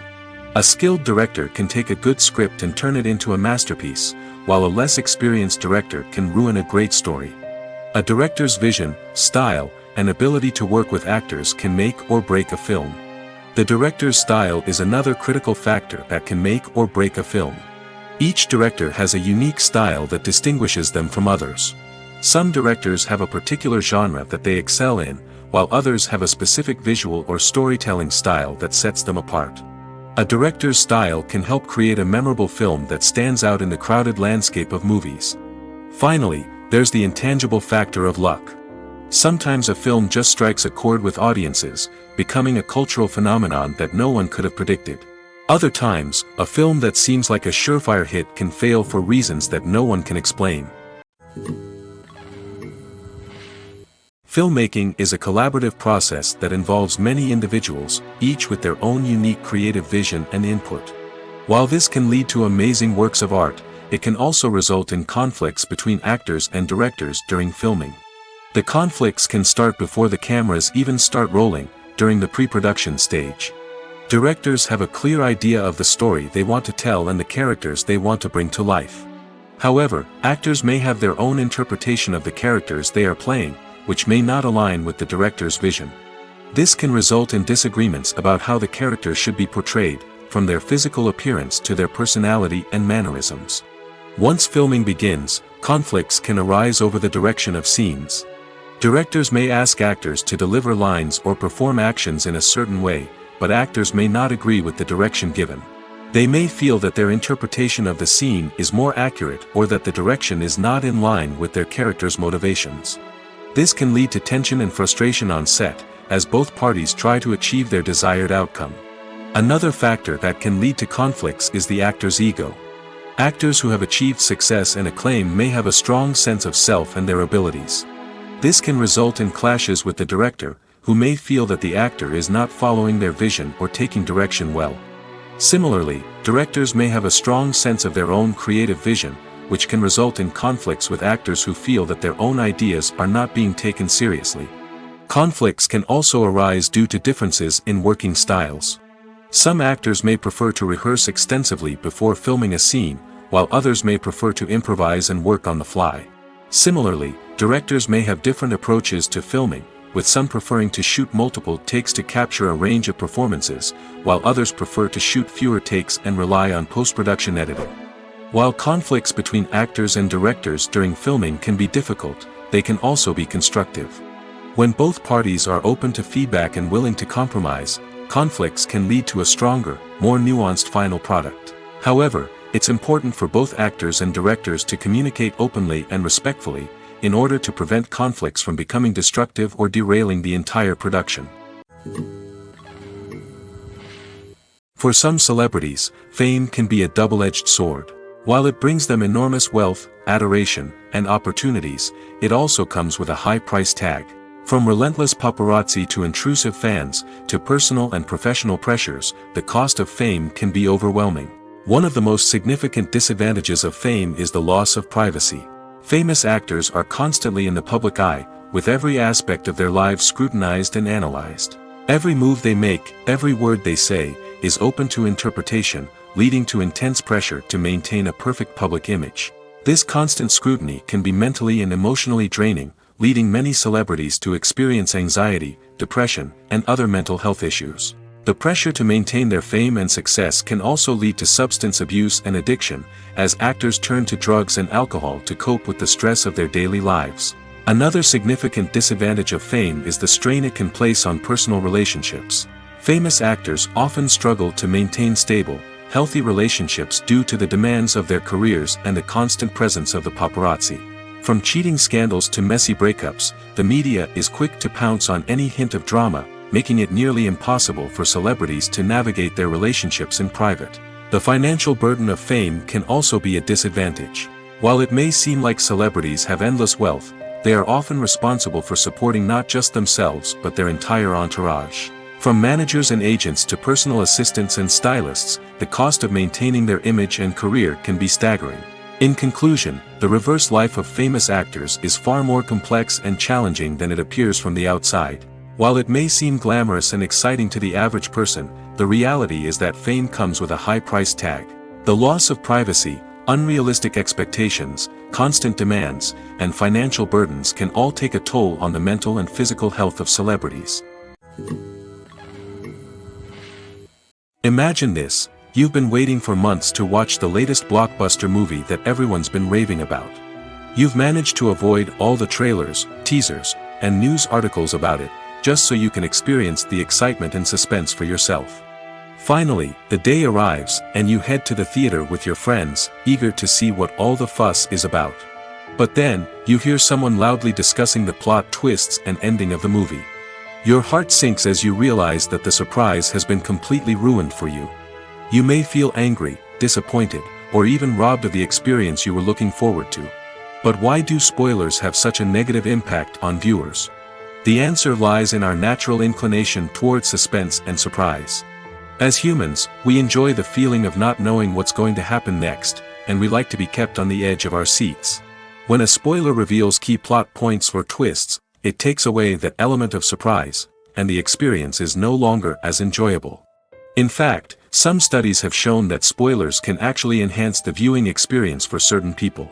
Speaker 1: A skilled director can take a good script and turn it into a masterpiece, while a less experienced director can ruin a great story. A director's vision, style, and ability to work with actors can make or break a film. The director's style is another critical factor that can make or break a film. Each director has a unique style that distinguishes them from others. Some directors have a particular genre that they excel in, while others have a specific visual or storytelling style that sets them apart. A director's style can help create a memorable film that stands out in the crowded landscape of movies. Finally, there's the intangible factor of luck. Sometimes a film just strikes a chord with audiences, becoming a cultural phenomenon that no one could have predicted. Other times, a film that seems like a surefire hit can fail for reasons that no one can explain. Filmmaking is a collaborative process that involves many individuals, each with their own unique creative vision and input. While this can lead to amazing works of art, it can also result in conflicts between actors and directors during filming. The conflicts can start before the cameras even start rolling, during the pre-production stage. Directors have a clear idea of the story they want to tell and the characters they want to bring to life. However, actors may have their own interpretation of the characters they are playing, which may not align with the director's vision. This can result in disagreements about how the character should be portrayed, from their physical appearance to their personality and mannerisms. Once filming begins, conflicts can arise over the direction of scenes. Directors may ask actors to deliver lines or perform actions in a certain way, but actors may not agree with the direction given. They may feel that their interpretation of the scene is more accurate or that the direction is not in line with their character's motivations. This can lead to tension and frustration on set, as both parties try to achieve their desired outcome. Another factor that can lead to conflicts is the actor's ego. Actors who have achieved success and acclaim may have a strong sense of self and their abilities. This can result in clashes with the director, who may feel that the actor is not following their vision or taking direction well. Similarly, directors may have a strong sense of their own creative vision, which can result in conflicts with actors who feel that their own ideas are not being taken seriously. Conflicts can also arise due to differences in working styles. Some actors may prefer to rehearse extensively before filming a scene, while others may prefer to improvise and work on the fly. Similarly, directors may have different approaches to filming, with some preferring to shoot multiple takes to capture a range of performances, while others prefer to shoot fewer takes and rely on post-production editing. While conflicts between actors and directors during filming can be difficult, they can also be constructive. When both parties are open to feedback and willing to compromise, conflicts can lead to a stronger, more nuanced final product. However, it's important for both actors and directors to communicate openly and respectfully, in order to prevent conflicts from becoming destructive or derailing the entire production. For some celebrities, fame can be a double-edged sword. While it brings them enormous wealth, adoration, and opportunities, it also comes with a high price tag. From relentless paparazzi to intrusive fans, to personal and professional pressures, the cost of fame can be overwhelming. One of the most significant disadvantages of fame is the loss of privacy. Famous actors are constantly in the public eye, with every aspect of their lives scrutinized and analyzed. Every move they make, every word they say, is open to interpretation, leading to intense pressure to maintain a perfect public image. This constant scrutiny can be mentally and emotionally draining, leading many celebrities to experience anxiety, depression, and other mental health issues. The pressure to maintain their fame and success can also lead to substance abuse and addiction, as actors turn to drugs and alcohol to cope with the stress of their daily lives. Another significant disadvantage of fame is the strain it can place on personal relationships. Famous actors often struggle to maintain stable, healthy relationships due to the demands of their careers and the constant presence of the paparazzi. From cheating scandals to messy breakups, the media is quick to pounce on any hint of drama, making it nearly impossible for celebrities to navigate their relationships in private. The financial burden of fame can also be a disadvantage. While it may seem like celebrities have endless wealth, they are often responsible for supporting not just themselves but their entire entourage. From managers and agents to personal assistants and stylists, the cost of maintaining their image and career can be staggering. In conclusion, the reverse life of famous actors is far more complex and challenging than it appears from the outside. While it may seem glamorous and exciting to the average person, the reality is that fame comes with a high price tag. The loss of privacy, unrealistic expectations, constant demands, and financial burdens can all take a toll on the mental and physical health of celebrities. Imagine this: you've been waiting for months to watch the latest blockbuster movie that everyone's been raving about. You've managed to avoid all the trailers, teasers, and news articles about it, just so you can experience the excitement and suspense for yourself. Finally, the day arrives, and you head to the theater with your friends, eager to see what all the fuss is about. But then, you hear someone loudly discussing the plot twists and ending of the movie. Your heart sinks as you realize that the surprise has been completely ruined for you. You may feel angry, disappointed, or even robbed of the experience you were looking forward to. But why do spoilers have such a negative impact on viewers? The answer lies in our natural inclination toward suspense and surprise. As humans, we enjoy the feeling of not knowing what's going to happen next, and we like to be kept on the edge of our seats. When a spoiler reveals key plot points or twists, it takes away that element of surprise, and the experience is no longer as enjoyable. In fact, some studies have shown that spoilers can actually enhance the viewing experience for certain people.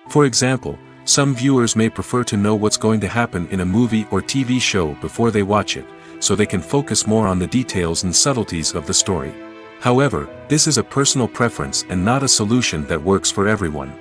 Speaker 1: For example, some viewers may prefer to know what's going to happen in a movie or TV show before they watch it, so they can focus more on the details and subtleties of the story. However, this is a personal preference and not a solution that works for everyone.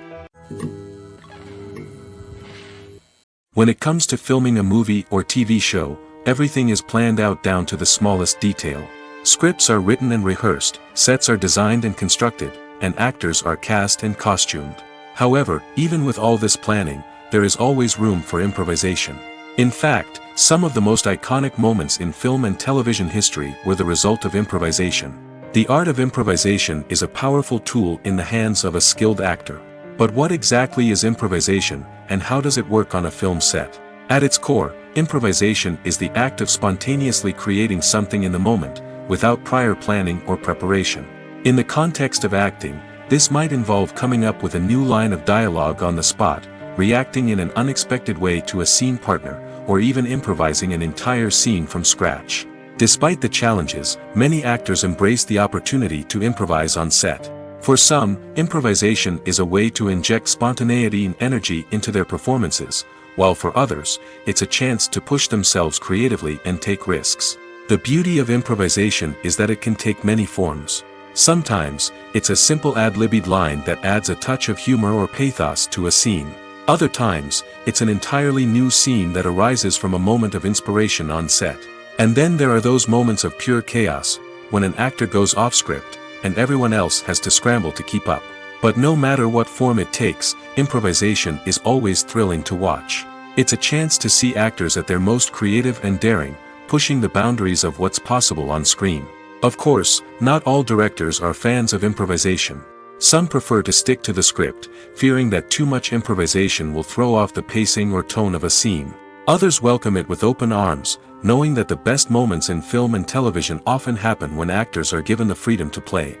Speaker 1: When it comes to filming a movie or TV show, everything is planned out down to the smallest detail. Scripts are written and rehearsed, sets are designed and constructed, and actors are cast and costumed. However, even with all this planning, there is always room for improvisation. In fact, some of the most iconic moments in film and television history were the result of improvisation. The art of improvisation is a powerful tool in the hands of a skilled actor. But what exactly is improvisation, and how does it work on a film set? At its core, improvisation is the act of spontaneously creating something in the moment, without prior planning or preparation. In the context of acting, this might involve coming up with a new line of dialogue on the spot, reacting in an unexpected way to a scene partner, or even improvising an entire scene from scratch. Despite the challenges, many actors embrace the opportunity to improvise on set. For some, improvisation is a way to inject spontaneity and energy into their performances, while for others, it's a chance to push themselves creatively and take risks. The beauty of improvisation is that it can take many forms. Sometimes, it's a simple ad-libbed line that adds a touch of humor or pathos to a scene. Other times, it's an entirely new scene that arises from a moment of inspiration on set. And then there are those moments of pure chaos, when an actor goes off script, and everyone else has to scramble to keep up. But no matter what form it takes, improvisation is always thrilling to watch. It's a chance to see actors at their most creative and daring, pushing the boundaries of what's possible on screen. Of course, not all directors are fans of improvisation. Some prefer to stick to the script, fearing that too much improvisation will throw off the pacing or tone of a scene. Others welcome it with open arms, knowing that the best moments in film and television often happen when actors are given the freedom to play.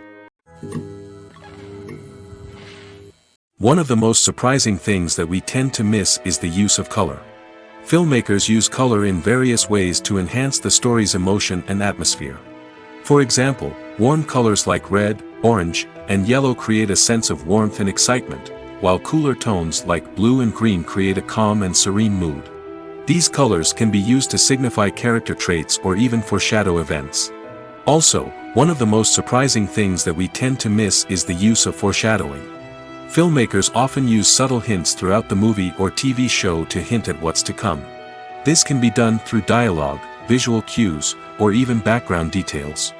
Speaker 1: One of the most surprising things that we tend to miss is the use of color. Filmmakers use color in various ways to enhance the story's emotion and atmosphere. For example, warm colors like red, orange, and yellow create a sense of warmth and excitement, while cooler tones like blue and green create a calm and serene mood. These colors can be used to signify character traits or even foreshadow events. Also, one of the most surprising things that we tend to miss is the use of foreshadowing. Filmmakers often use subtle hints throughout the movie or TV show to hint at what's to come. This can be done through dialogue, visual cues, or even background details.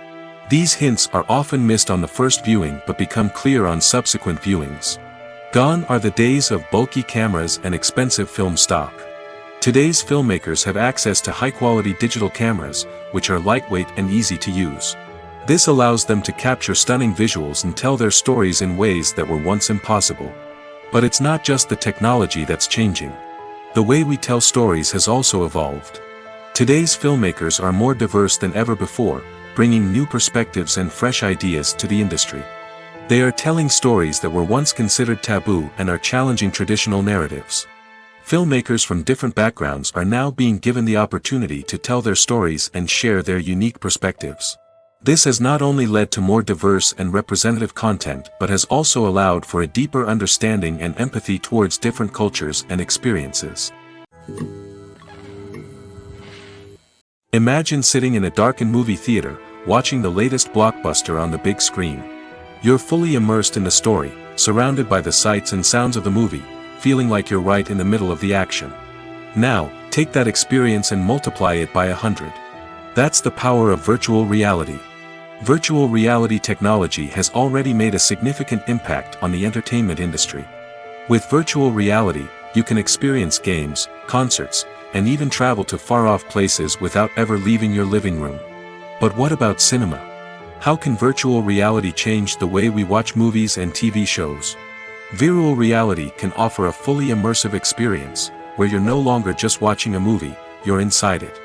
Speaker 1: These hints are often missed on the first viewing but become clear on subsequent viewings. Gone are the days of bulky cameras and expensive film stock. Today's filmmakers have access to high-quality digital cameras, which are lightweight and easy to use. This allows them to capture stunning visuals and tell their stories in ways that were once impossible. But it's not just the technology that's changing. The way we tell stories has also evolved. Today's filmmakers are more diverse than ever before, bringing new perspectives and fresh ideas to the industry. They are telling stories that were once considered taboo and are challenging traditional narratives. Filmmakers from different backgrounds are now being given the opportunity to tell their stories and share their unique perspectives. This has not only led to more diverse and representative content but has also allowed for a deeper understanding and empathy towards different cultures and experiences. Imagine sitting in a darkened movie theater, watching the latest blockbuster on the big screen. You're fully immersed in the story, surrounded by the sights and sounds of the movie, feeling like you're right in the middle of the action. Now, take that experience and multiply it by 100. That's the power of virtual reality. Virtual reality technology has already made a significant impact on the entertainment industry. With virtual reality, you can experience games, concerts, and even travel to far-off places without ever leaving your living room. But what about cinema? How can virtual reality change the way we watch movies and TV shows? Virtual reality can offer a fully immersive experience, where you're no longer just watching a movie, you're inside it.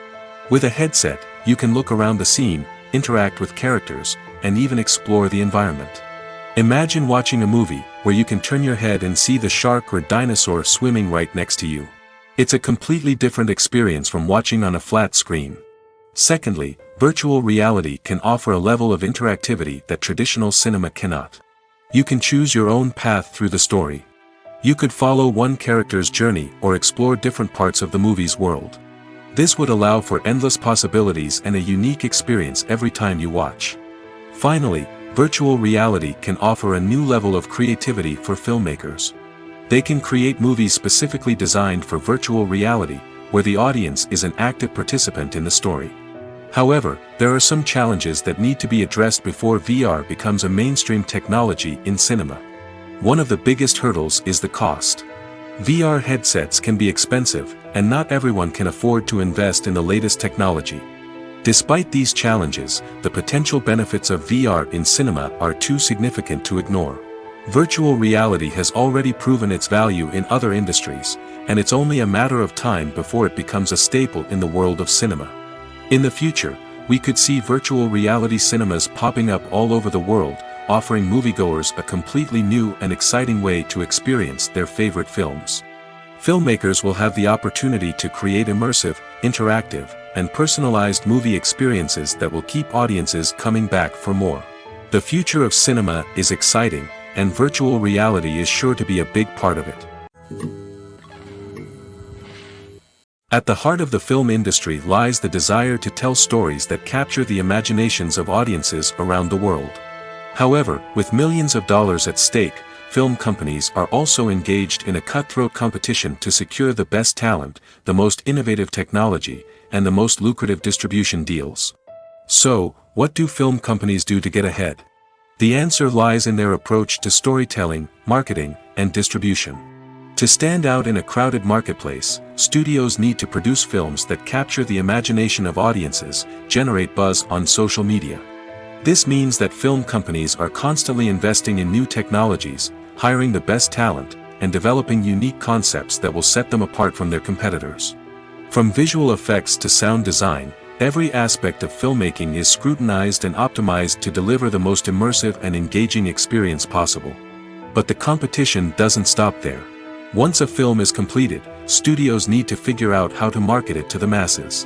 Speaker 1: With a headset, you can look around the scene, interact with characters, and even explore the environment. Imagine watching a movie, where you can turn your head and see the shark or dinosaur swimming right next to you. It's a completely different experience from watching on a flat screen. Secondly, virtual reality can offer a level of interactivity that traditional cinema cannot. You can choose your own path through the story. You could follow one character's journey or explore different parts of the movie's world. This would allow for endless possibilities and a unique experience every time you watch. Finally, Virtual reality can offer a new level of creativity for filmmakers. They can create movies specifically designed for virtual reality, where the audience is an active participant in the story. However, there are some challenges that need to be addressed before VR becomes a mainstream technology in cinema. One of the biggest hurdles is the cost. VR headsets can be expensive, and not everyone can afford to invest in the latest technology. Despite these challenges, the potential benefits of VR in cinema are too significant to ignore. Virtual reality has already proven its value in other industries, and it's only a matter of time before it becomes a staple in the world of cinema. In the future, we could see virtual reality cinemas popping up all over the world, offering moviegoers a completely new and exciting way to experience their favorite films. Filmmakers will have the opportunity to create immersive, interactive, and personalized movie experiences that will keep audiences coming back for more. The future of cinema is exciting, and virtual reality is sure to be a big part of it. At the heart of the film industry lies the desire to tell stories that capture the imaginations of audiences around the world. However, with millions of dollars at stake, film companies are also engaged in a cutthroat competition to secure the best talent, the most innovative technology, and the most lucrative distribution deals. So, what do film companies do to get ahead? The answer lies in their approach to storytelling, marketing, and distribution. To stand out in a crowded marketplace, studios need to produce films that capture the imagination of audiences, generate buzz on social media. This means that film companies are constantly investing in new technologies, hiring the best talent, and developing unique concepts that will set them apart from their competitors. From visual effects to sound design, every aspect of filmmaking is scrutinized and optimized to deliver the most immersive and engaging experience possible. But the competition doesn't stop there. Once a film is completed, studios need to figure out how to market it to the masses.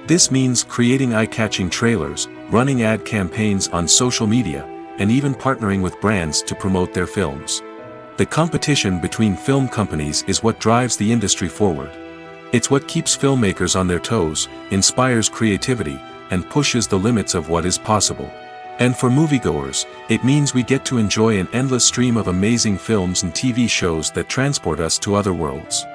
Speaker 1: This means creating eye-catching trailers, running ad campaigns on social media, and even partnering with brands to promote their films. The competition between film companies is what drives the industry forward. It's what keeps filmmakers on their toes, inspires creativity, and pushes the limits of what is possible. And for moviegoers, it means we get to enjoy an endless stream of amazing films and TV shows that transport us to other worlds.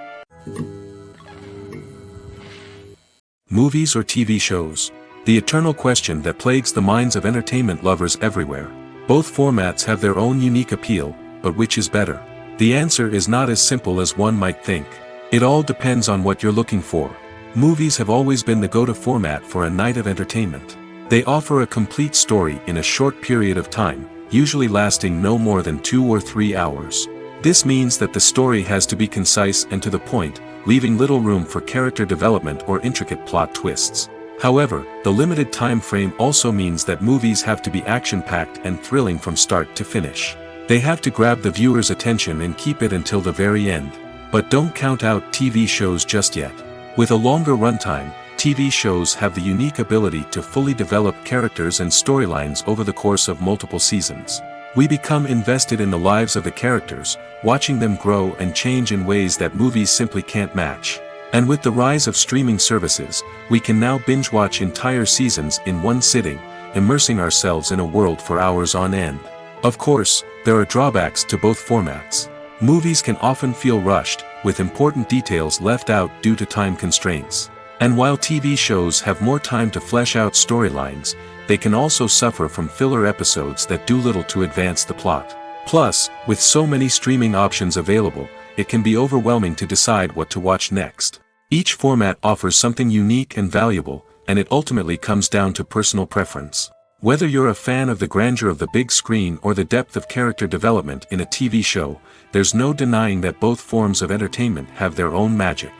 Speaker 1: Movies or TV shows? The eternal question that plagues the minds of entertainment lovers everywhere. Both formats have their own unique appeal, but which is better? The answer is not as simple as one might think. It all depends on what you're looking for. Movies have always been the go-to format for a night of entertainment. They offer a complete story in a short period of time, usually lasting no more than 2 or 3 hours. This means that the story has to be concise and to the point, leaving little room for character development or intricate plot twists. However, the limited time frame also means that movies have to be action-packed and thrilling from start to finish. They have to grab the viewer's attention and keep it until the very end. But don't count out TV shows just yet. With a longer runtime, TV shows have the unique ability to fully develop characters and storylines over the course of multiple seasons. We become invested in the lives of the characters, watching them grow and change in ways that movies simply can't match. And with the rise of streaming services, we can now binge-watch entire seasons in one sitting, immersing ourselves in a world for hours on end. Of course, there are drawbacks to both formats. Movies can often feel rushed, with important details left out due to time constraints. And while TV shows have more time to flesh out storylines, they can also suffer from filler episodes that do little to advance the plot. Plus, with so many streaming options available, it can be overwhelming to decide what to watch next. Each format offers something unique and valuable, and it ultimately comes down to personal preference. Whether you're a fan of the grandeur of the big screen or the depth of character development in a TV show, there's no denying that both forms of entertainment have their own magic.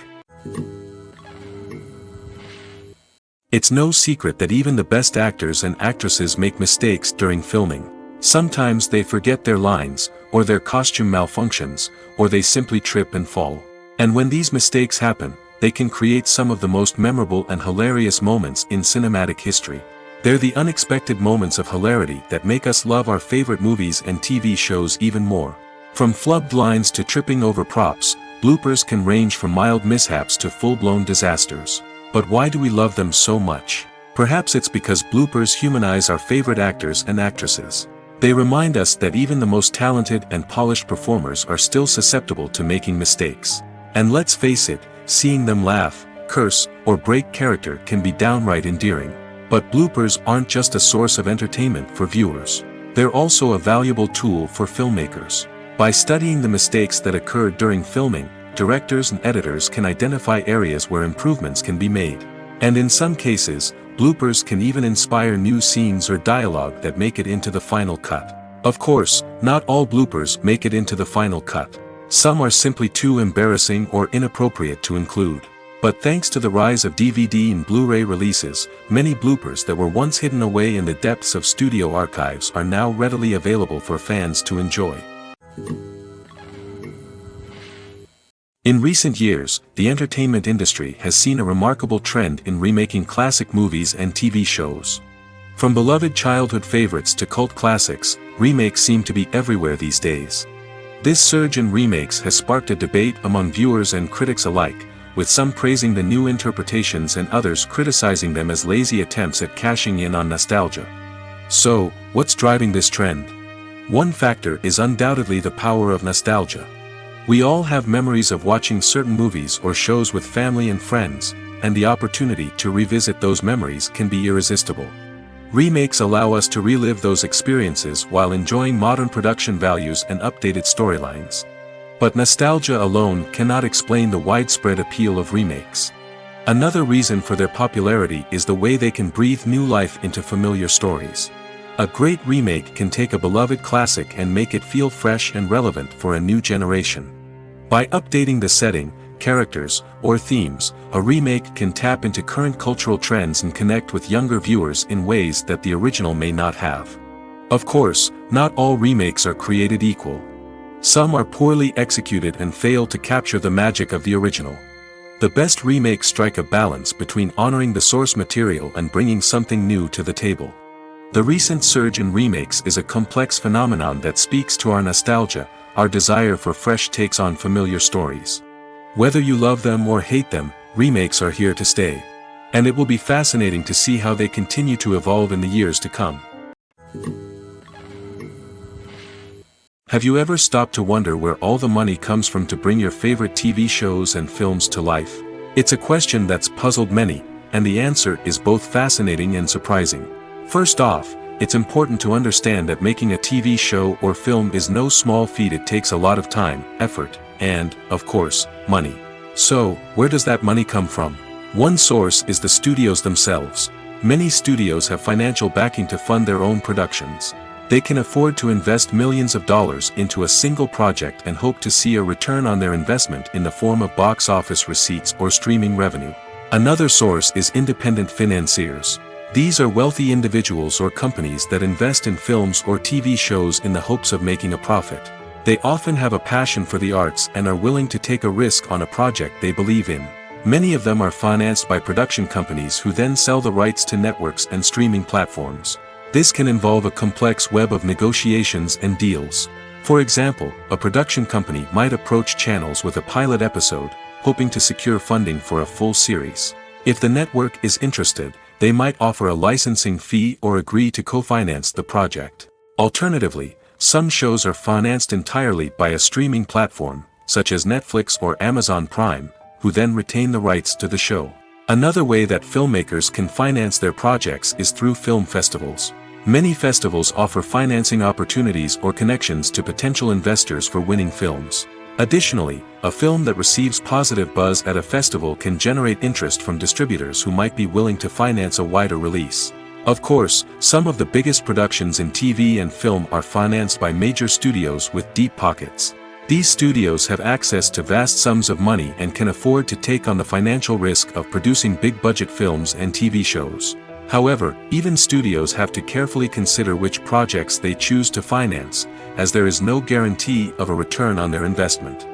Speaker 1: It's no secret that even the best actors and actresses make mistakes during filming. Sometimes they forget their lines, or their costume malfunctions, or they simply trip and fall. And when these mistakes happen, they can create some of the most memorable and hilarious moments in cinematic history. They're the unexpected moments of hilarity that make us love our favorite movies and TV shows even more. From flubbed lines to tripping over props, bloopers can range from mild mishaps to full-blown disasters. But why do we love them so much? Perhaps it's because bloopers humanize our favorite actors and actresses. They remind us that even the most talented and polished performers are still susceptible to making mistakes. And let's face it, seeing them laugh, curse, or break character can be downright endearing. But bloopers aren't just a source of entertainment for viewers. They're also a valuable tool for filmmakers. By studying the mistakes that occurred during filming, directors and editors can identify areas where improvements can be made. And in some cases, bloopers can even inspire new scenes or dialogue that make it into the final cut. Of course, not all bloopers make it into the final cut. Some are simply too embarrassing or inappropriate to include. But thanks to the rise of DVD and Blu-ray releases, many bloopers that were once hidden away in the depths of studio archives are now readily available for fans to enjoy. In recent years, the entertainment industry has seen a remarkable trend in remaking classic movies and TV shows. From beloved childhood favorites to cult classics, remakes seem to be everywhere these days. This surge in remakes has sparked a debate among viewers and critics alike, with some praising the new interpretations and others criticizing them as lazy attempts at cashing in on nostalgia. So, what's driving this trend? One factor is undoubtedly the power of nostalgia. We all have memories of watching certain movies or shows with family and friends, and the opportunity to revisit those memories can be irresistible. Remakes allow us to relive those experiences while enjoying modern production values and updated storylines. But nostalgia alone cannot explain the widespread appeal of remakes. Another reason for their popularity is the way they can breathe new life into familiar stories. A great remake can take a beloved classic and make it feel fresh and relevant for a new generation. By updating the setting, characters, or themes, a remake can tap into current cultural trends and connect with younger viewers in ways that the original may not have. Of course, not all remakes are created equal. Some are poorly executed and fail to capture the magic of the original. The best remakes strike a balance between honoring the source material and bringing something new to the table. The recent surge in remakes is a complex phenomenon that speaks to our nostalgia, our desire for fresh takes on familiar stories. Whether you love them or hate them, remakes are here to stay. And it will be fascinating to see how they continue to evolve in the years to come. Have you ever stopped to wonder where all the money comes from to bring your favorite TV shows and films to life? It's a question that's puzzled many, and the answer is both fascinating and surprising. First off, it's important to understand that making a TV show or film is no small feat. It takes a lot of time, effort, and, of course, money. So, where does that money come from? One source is the studios themselves. Many studios have financial backing to fund their own productions. They can afford to invest millions of dollars into a single project and hope to see a return on their investment in the form of box office receipts or streaming revenue. Another source is independent financiers. These are wealthy individuals or companies that invest in films or TV shows in the hopes of making a profit. They often have a passion for the arts and are willing to take a risk on a project they believe in. Many of them are financed by production companies who then sell the rights to networks and streaming platforms. This can involve a complex web of negotiations and deals. For example, a production company might approach channels with a pilot episode, hoping to secure funding for a full series. If the network is interested, they might offer a licensing fee or agree to co-finance the project. Alternatively, some shows are financed entirely by a streaming platform, such as Netflix or Amazon Prime, who then retain the rights to the show. Another way that filmmakers can finance their projects is through film festivals. Many festivals offer financing opportunities or connections to potential investors for winning films. Additionally, a film that receives positive buzz at a festival can generate interest from distributors who might be willing to finance a wider release. Of course, some of the biggest productions in TV and film are financed by major studios with deep pockets. These studios have access to vast sums of money and can afford to take on the financial risk of producing big-budget films and TV shows. However, even studios have to carefully consider which projects they choose to finance, as there is no guarantee of a return on their investment.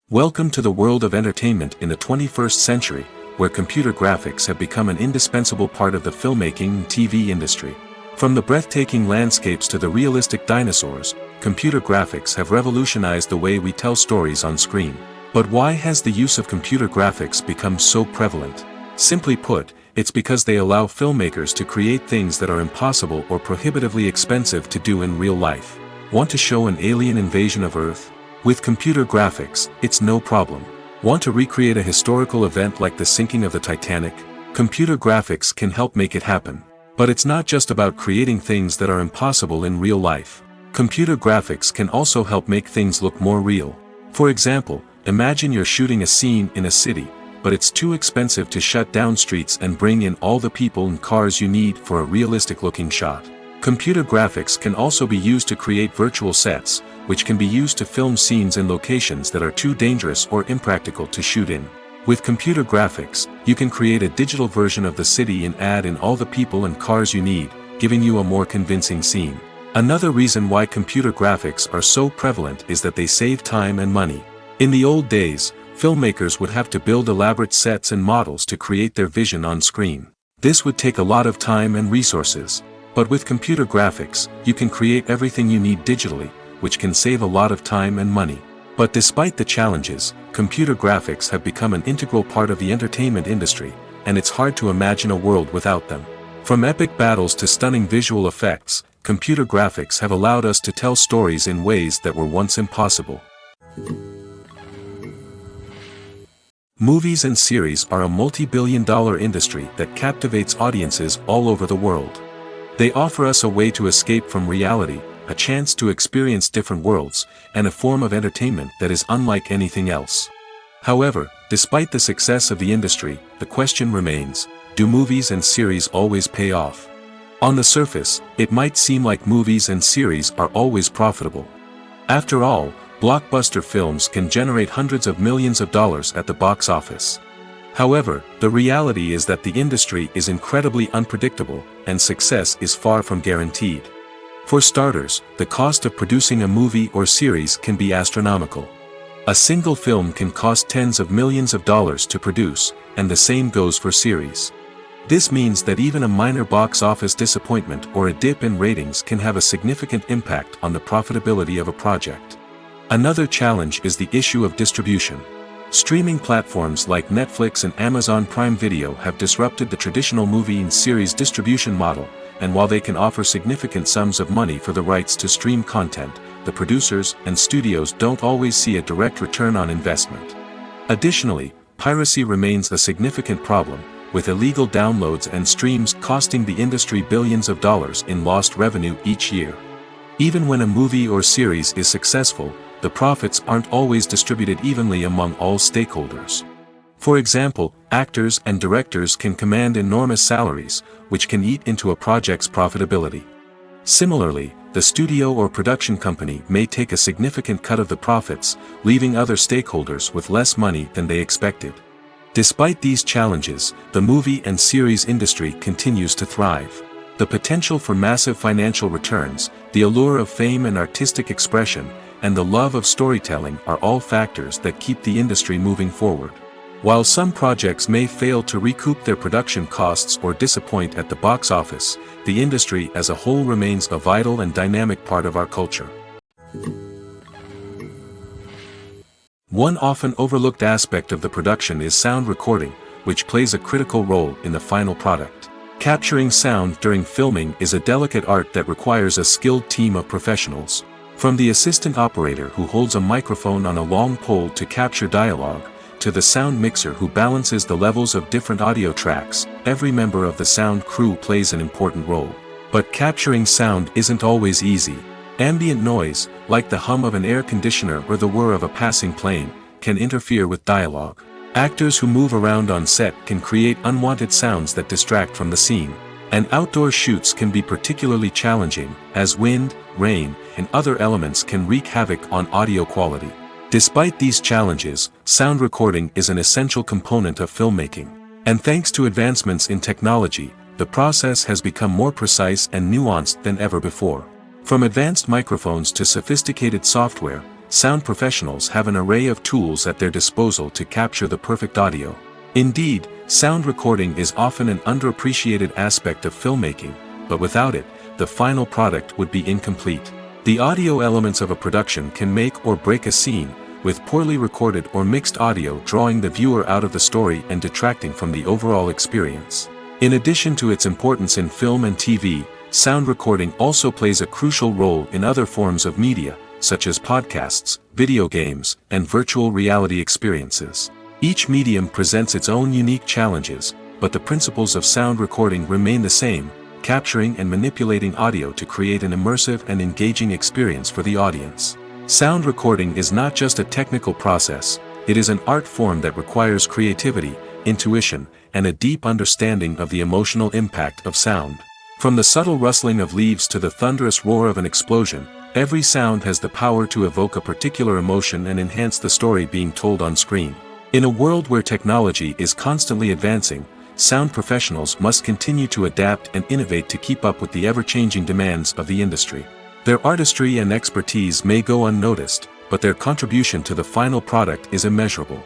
Speaker 1: Welcome to the world of entertainment in the 21st century, where computer graphics have become an indispensable part of the filmmaking and TV industry. From the breathtaking landscapes to the realistic dinosaurs, computer graphics have revolutionized the way we tell stories on screen. But why has the use of computer graphics become so prevalent? Simply put, it's because they allow filmmakers to create things that are impossible or prohibitively expensive to do in real life. Want to show an alien invasion of Earth? With computer graphics, it's no problem. Want to recreate a historical event like the sinking of the Titanic? Computer graphics can help make it happen. But it's not just about creating things that are impossible in real life. Computer graphics can also help make things look more real. For example, imagine you're shooting a scene in a city, but it's too expensive to shut down streets and bring in all the people and cars you need for a realistic-looking shot. Computer graphics can also be used to create virtual sets, which can be used to film scenes in locations that are too dangerous or impractical to shoot in. With computer graphics, you can create a digital version of the city and add in all the people and cars you need, giving you a more convincing scene. Another reason why computer graphics are so prevalent is that they save time and money. In the old days, filmmakers would have to build elaborate sets and models to create their vision on screen. This would take a lot of time and resources. But with computer graphics, you can create everything you need digitally, which can save a lot of time and money. But despite the challenges, computer graphics have become an integral part of the entertainment industry, and it's hard to imagine a world without them. From epic battles to stunning visual effects, computer graphics have allowed us to tell stories in ways that were once impossible. Movies and series are a multi-billion-dollar industry that captivates audiences all over the world. They offer us a way to escape from reality, a chance to experience different worlds, and a form of entertainment that is unlike anything else. However, despite the success of the industry, the question remains, do movies and series always pay off? On the surface, it might seem like movies and series are always profitable. After all, blockbuster films can generate hundreds of millions of dollars at the box office. However, the reality is that the industry is incredibly unpredictable, and success is far from guaranteed. For starters, the cost of producing a movie or series can be astronomical. A single film can cost tens of millions of dollars to produce, and the same goes for series. This means that even a minor box office disappointment or a dip in ratings can have a significant impact on the profitability of a project. Another challenge is the issue of distribution. Streaming platforms like Netflix and Amazon Prime Video have disrupted the traditional movie and series distribution model, and while they can offer significant sums of money for the rights to stream content, the producers and studios don't always see a direct return on investment. Additionally, piracy remains a significant problem, with illegal downloads and streams costing the industry billions of dollars in lost revenue each year. Even when a movie or series is successful, the profits aren't always distributed evenly among all stakeholders. For example, actors and directors can command enormous salaries, which can eat into a project's profitability. Similarly, the studio or production company may take a significant cut of the profits, leaving other stakeholders with less money than they expected. Despite these challenges, the movie and series industry continues to thrive. The potential for massive financial returns, the allure of fame and artistic expression, and the love of storytelling are all factors that keep the industry moving forward. While some projects may fail to recoup their production costs or disappoint at the box office, the industry as a whole remains a vital and dynamic part of our culture. One often overlooked aspect of the production is sound recording, which plays a critical role in the final product. Capturing sound during filming is a delicate art that requires a skilled team of professionals. From the assistant operator who holds a microphone on a long pole to capture dialogue, to the sound mixer who balances the levels of different audio tracks, every member of the sound crew plays an important role. But capturing sound isn't always easy. Ambient noise, like the hum of an air conditioner or the whir of a passing plane, can interfere with dialogue. Actors who move around on set can create unwanted sounds that distract from the scene. And outdoor shoots can be particularly challenging, as wind, rain, and other elements can wreak havoc on audio quality. Despite these challenges, sound recording is an essential component of filmmaking. And thanks to advancements in technology, the process has become more precise and nuanced than ever before. From advanced microphones to sophisticated software, sound professionals have an array of tools at their disposal to capture the perfect audio. Indeed, sound recording is often an underappreciated aspect of filmmaking, but without it, the final product would be incomplete. The audio elements of a production can make or break a scene, with poorly recorded or mixed audio drawing the viewer out of the story and detracting from the overall experience. In addition to its importance in film and TV, sound recording also plays a crucial role in other forms of media, such as podcasts, video games, and virtual reality experiences. Each medium presents its own unique challenges, but the principles of sound recording remain the same, capturing and manipulating audio to create an immersive and engaging experience for the audience. Sound recording is not just a technical process, it is an art form that requires creativity, intuition, and a deep understanding of the emotional impact of sound. From the subtle rustling of leaves to the thunderous roar of an explosion, every sound has the power to evoke a particular emotion and enhance the story being told on screen. In a world where technology is constantly advancing, sound professionals must continue to adapt and innovate to keep up with the ever-changing demands of the industry. Their artistry and expertise may go unnoticed, but their contribution to the final product is immeasurable.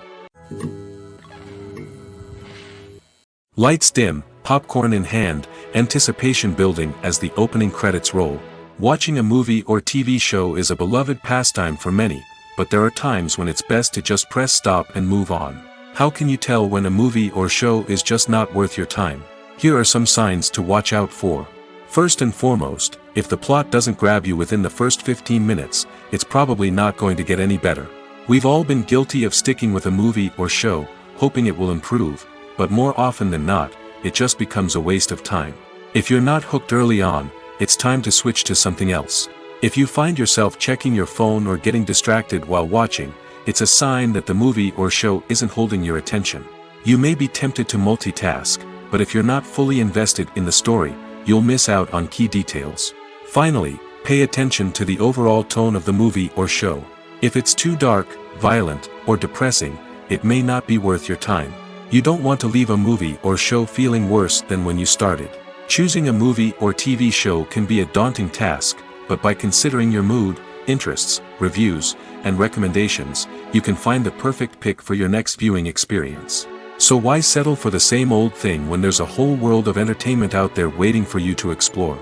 Speaker 1: Lights dim, popcorn in hand, anticipation building as the opening credits roll. Watching a movie or TV show is a beloved pastime for many, but there are times when it's best to just press stop and move on. How can you tell when a movie or show is just not worth your time? Here are some signs to watch out for. First and foremost, if the plot doesn't grab you within the first 15 minutes, it's probably not going to get any better. We've all been guilty of sticking with a movie or show, hoping it will improve, but more often than not, it just becomes a waste of time. If you're not hooked early on, it's time to switch to something else. If you find yourself checking your phone or getting distracted while watching, it's a sign that the movie or show isn't holding your attention. You may be tempted to multitask, but if you're not fully invested in the story, you'll miss out on key details. Finally, pay attention to the overall tone of the movie or show. If it's too dark, violent, or depressing, it may not be worth your time. You don't want to leave a movie or show feeling worse than when you started. Choosing a movie or TV show can be a daunting task, but by considering your mood, interests, reviews, and recommendations, you can find the perfect pick for your next viewing experience. So why settle for the same old thing when there's a whole world of entertainment out there waiting for you to explore?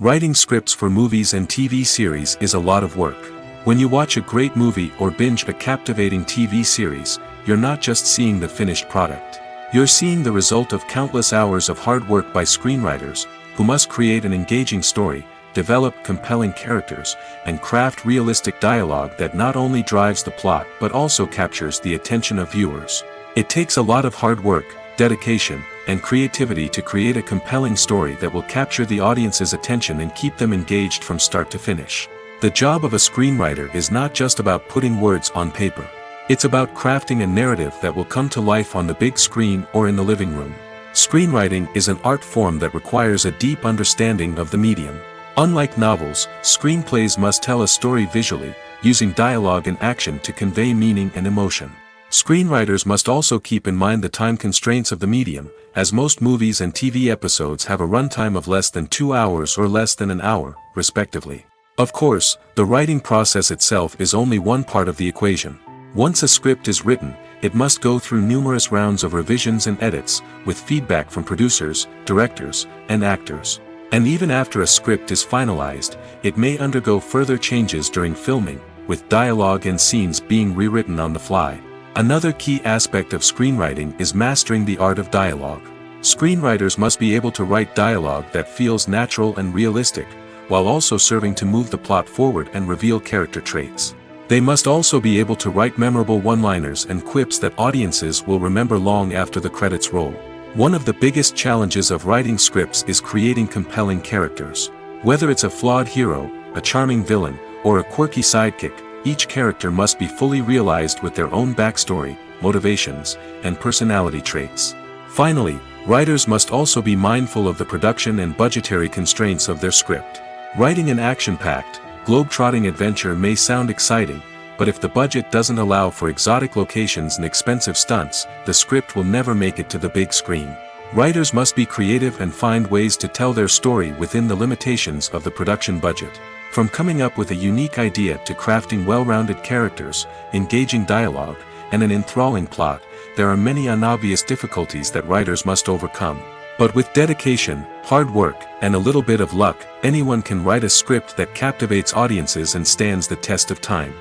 Speaker 1: Writing scripts for movies and TV series is a lot of work. When you watch a great movie or binge a captivating TV series, you're not just seeing the finished product. You're seeing the result of countless hours of hard work by screenwriters, who must create an engaging story, develop compelling characters, and craft realistic dialogue that not only drives the plot but also captures the attention of viewers. It takes a lot of hard work, dedication, and creativity to create a compelling story that will capture the audience's attention and keep them engaged from start to finish. The job of a screenwriter is not just about putting words on paper. It's about crafting a narrative that will come to life on the big screen or in the living room. Screenwriting is an art form that requires a deep understanding of the medium. Unlike novels, screenplays must tell a story visually, using dialogue and action to convey meaning and emotion. Screenwriters must also keep in mind the time constraints of the medium, as most movies and TV episodes have a runtime of less than 2 hours or less than an hour, respectively. Of course, the writing process itself is only one part of the equation. Once a script is written, it must go through numerous rounds of revisions and edits, with feedback from producers, directors, and actors. And even after a script is finalized, it may undergo further changes during filming, with dialogue and scenes being rewritten on the fly. Another key aspect of screenwriting is mastering the art of dialogue. Screenwriters must be able to write dialogue that feels natural and realistic, while also serving to move the plot forward and reveal character traits. They must also be able to write memorable one-liners and quips that audiences will remember long after the credits roll. One of the biggest challenges of writing scripts is creating compelling characters. Whether it's a flawed hero, a charming villain, or a quirky sidekick, each character must be fully realized with their own backstory, motivations, and personality traits. Finally, writers must also be mindful of the production and budgetary constraints of their script. Writing an action-packed, globe-trotting adventure may sound exciting, but if the budget doesn't allow for exotic locations and expensive stunts, the script will never make it to the big screen. Writers must be creative and find ways to tell their story within the limitations of the production budget. From coming up with a unique idea to crafting well-rounded characters, engaging dialogue, and an enthralling plot, there are many unobvious difficulties that writers must overcome. But with dedication, hard work, and a little bit of luck, anyone can write a script that captivates audiences and stands the test of time.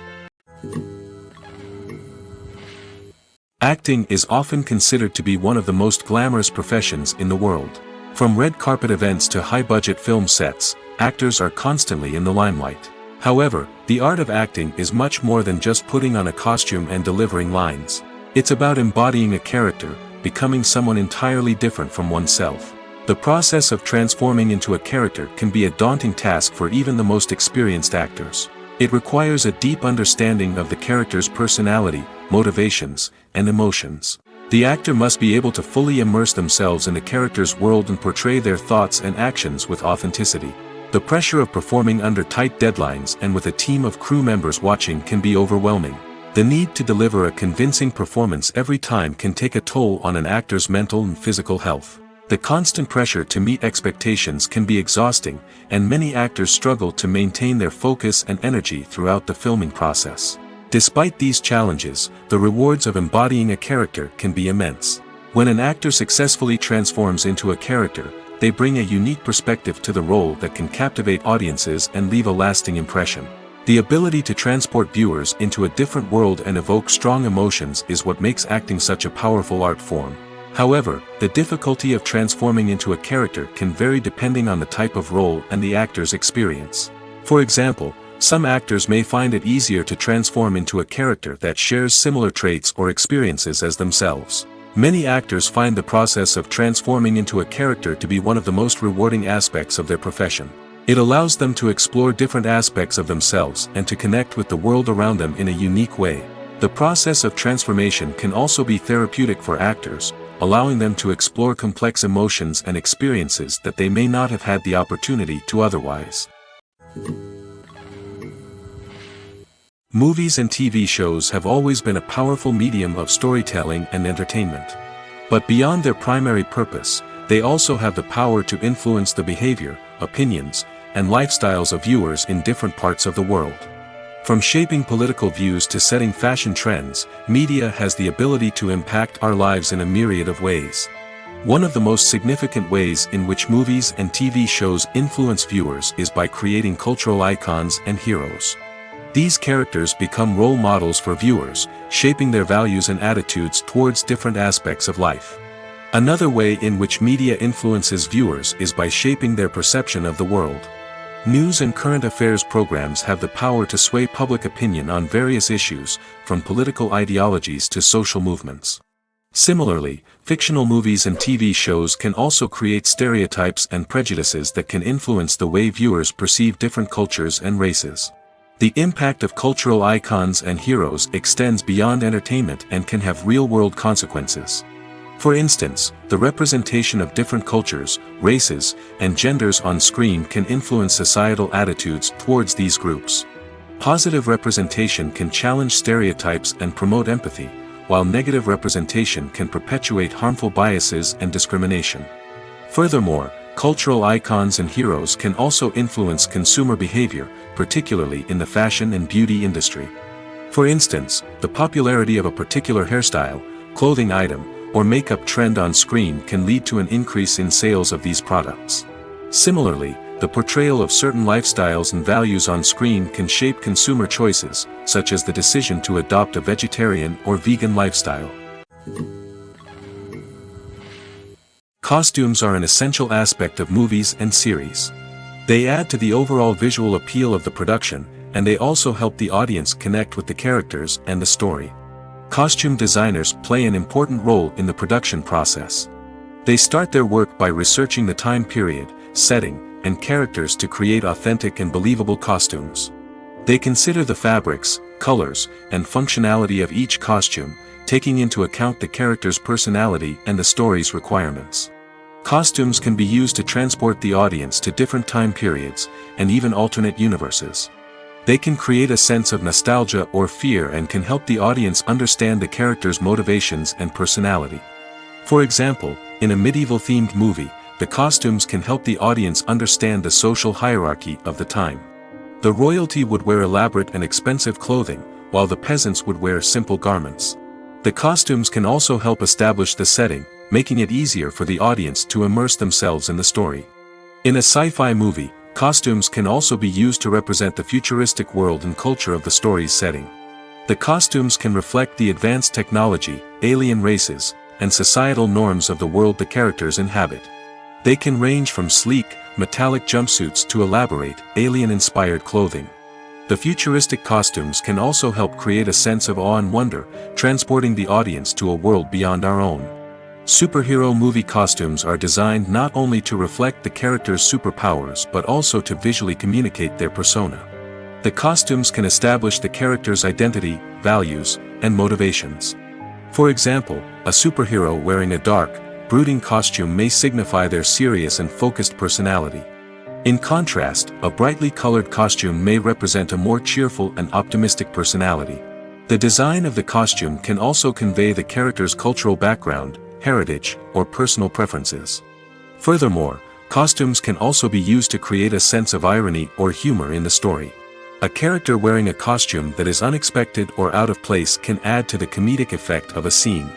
Speaker 1: Acting is often considered to be one of the most glamorous professions in the world. From red carpet events to high-budget film sets, actors are constantly in the limelight. However, the art of acting is much more than just putting on a costume and delivering lines. It's about embodying a character, becoming someone entirely different from oneself. The process of transforming into a character can be a daunting task for even the most experienced actors. It requires a deep understanding of the character's personality, motivations, and emotions. The actor must be able to fully immerse themselves in the character's world and portray their thoughts and actions with authenticity. The pressure of performing under tight deadlines and with a team of crew members watching can be overwhelming. The need to deliver a convincing performance every time can take a toll on an actor's mental and physical health. The constant pressure to meet expectations can be exhausting, and many actors struggle to maintain their focus and energy throughout the filming process. Despite these challenges, the rewards of embodying a character can be immense. When an actor successfully transforms into a character, they bring a unique perspective to the role that can captivate audiences and leave a lasting impression. The ability to transport viewers into a different world and evoke strong emotions is what makes acting such a powerful art form. However, the difficulty of transforming into a character can vary depending on the type of role and the actor's experience. For example, some actors may find it easier to transform into a character that shares similar traits or experiences as themselves. Many actors find the process of transforming into a character to be one of the most rewarding aspects of their profession. It allows them to explore different aspects of themselves and to connect with the world around them in a unique way. The process of transformation can also be therapeutic for actors, allowing them to explore complex emotions and experiences that they may not have had the opportunity to otherwise. Movies and TV shows have always been a powerful medium of storytelling and entertainment. But beyond their primary purpose, they also have the power to influence the behavior, opinions, and lifestyles of viewers in different parts of the world. From shaping political views to setting fashion trends, media has the ability to impact our lives in a myriad of ways. One of the most significant ways in which movies and TV shows influence viewers is by creating cultural icons and heroes. These characters become role models for viewers, shaping their values and attitudes towards different aspects of life. Another way in which media influences viewers is by shaping their perception of the world. News and current affairs programs have the power to sway public opinion on various issues, from political ideologies to social movements. Similarly, fictional movies and TV shows can also create stereotypes and prejudices that can influence the way viewers perceive different cultures and races. The impact of cultural icons and heroes extends beyond entertainment and can have real-world consequences. For instance, the representation of different cultures, races, and genders on screen can influence societal attitudes towards these groups. Positive representation can challenge stereotypes and promote empathy, while negative representation can perpetuate harmful biases and discrimination. Furthermore, cultural icons and heroes can also influence consumer behavior, particularly in the fashion and beauty industry. For instance, the popularity of a particular hairstyle, clothing item, or makeup trend on screen can lead to an increase in sales of these products. Similarly, the portrayal of certain lifestyles and values on screen can shape consumer choices, such as the decision to adopt a vegetarian or vegan lifestyle. Costumes are an essential aspect of movies and series. They add to the overall visual appeal of the production, and they also help the audience connect with the characters and the story. Costume designers play an important role in the production process. They start their work by researching the time period, setting, and characters to create authentic and believable costumes. They consider the fabrics, colors, and functionality of each costume, taking into account the character's personality and the story's requirements. Costumes can be used to transport the audience to different time periods, and even alternate universes. They can create a sense of nostalgia or fear and can help the audience understand the character's motivations and personality. For example, in a medieval-themed movie, the costumes can help the audience understand the social hierarchy of the time. The royalty would wear elaborate and expensive clothing, while the peasants would wear simple garments. The costumes can also help establish the setting, making it easier for the audience to immerse themselves in the story. In a sci-fi movie, costumes can also be used to represent the futuristic world and culture of the story's setting. The costumes can reflect the advanced technology, alien races, and societal norms of the world the characters inhabit. They can range from sleek, metallic jumpsuits to elaborate, alien-inspired clothing. The futuristic costumes can also help create a sense of awe and wonder, transporting the audience to a world beyond our own. Superhero movie costumes are designed not only to reflect the character's superpowers but also to visually communicate their persona. The costumes can establish the character's identity, values, and motivations. For example, a superhero wearing a dark, brooding costume may signify their serious and focused personality. In contrast, a brightly colored costume may represent a more cheerful and optimistic personality. The design of the costume can also convey the character's cultural background, heritage, or personal preferences. Furthermore, costumes can also be used to create a sense of irony or humor in the story. A character wearing a costume that is unexpected or out of place can add to the comedic effect of a scene.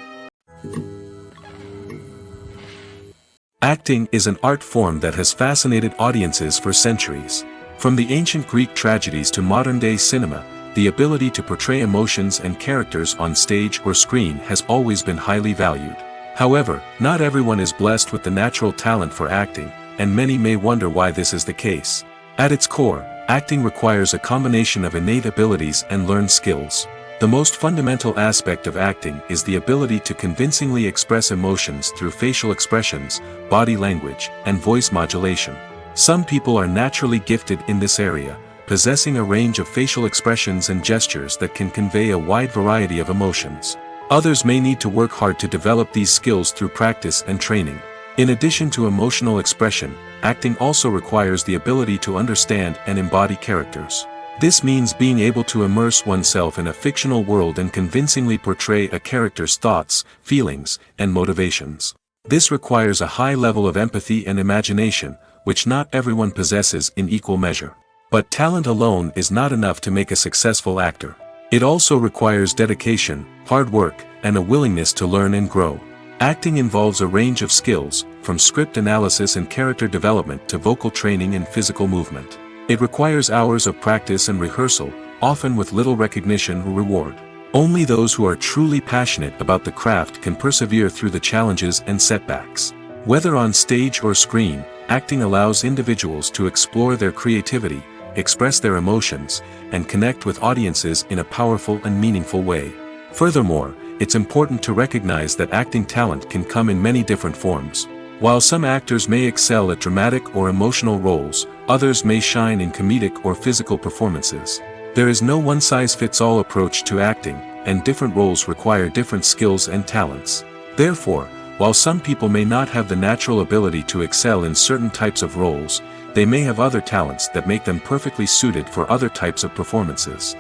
Speaker 1: Acting is an art form that has fascinated audiences for centuries. From the ancient Greek tragedies to modern-day cinema, the ability to portray emotions and characters on stage or screen has always been highly valued. However, not everyone is blessed with the natural talent for acting, and many may wonder why this is the case. At its core, acting requires a combination of innate abilities and learned skills. The most fundamental aspect of acting is the ability to convincingly express emotions through facial expressions, body language, and voice modulation. Some people are naturally gifted in this area, possessing a range of facial expressions and gestures that can convey a wide variety of emotions. Others may need to work hard to develop these skills through practice and training. In addition to emotional expression, acting also requires the ability to understand and embody characters. This means being able to immerse oneself in a fictional world and convincingly portray a character's thoughts, feelings, and motivations. This requires a high level of empathy and imagination, which not everyone possesses in equal measure. But talent alone is not enough to make a successful actor. It also requires dedication, hard work, and a willingness to learn and grow. Acting involves a range of skills, from script analysis and character development to vocal training and physical movement. It requires hours of practice and rehearsal, often with little recognition or reward. Only those who are truly passionate about the craft can persevere through the challenges and setbacks. Whether on stage or screen, acting allows individuals to explore their creativity, express their emotions, and connect with audiences in a powerful and meaningful way. Furthermore, it's important to recognize that acting talent can come in many different forms. While some actors may excel at dramatic or emotional roles, others may shine in comedic or physical performances. There is no one-size-fits-all approach to acting, and different roles require different skills and talents. Therefore, while some people may not have the natural ability to excel in certain types of roles, they may have other talents that make them perfectly suited for other types of performances.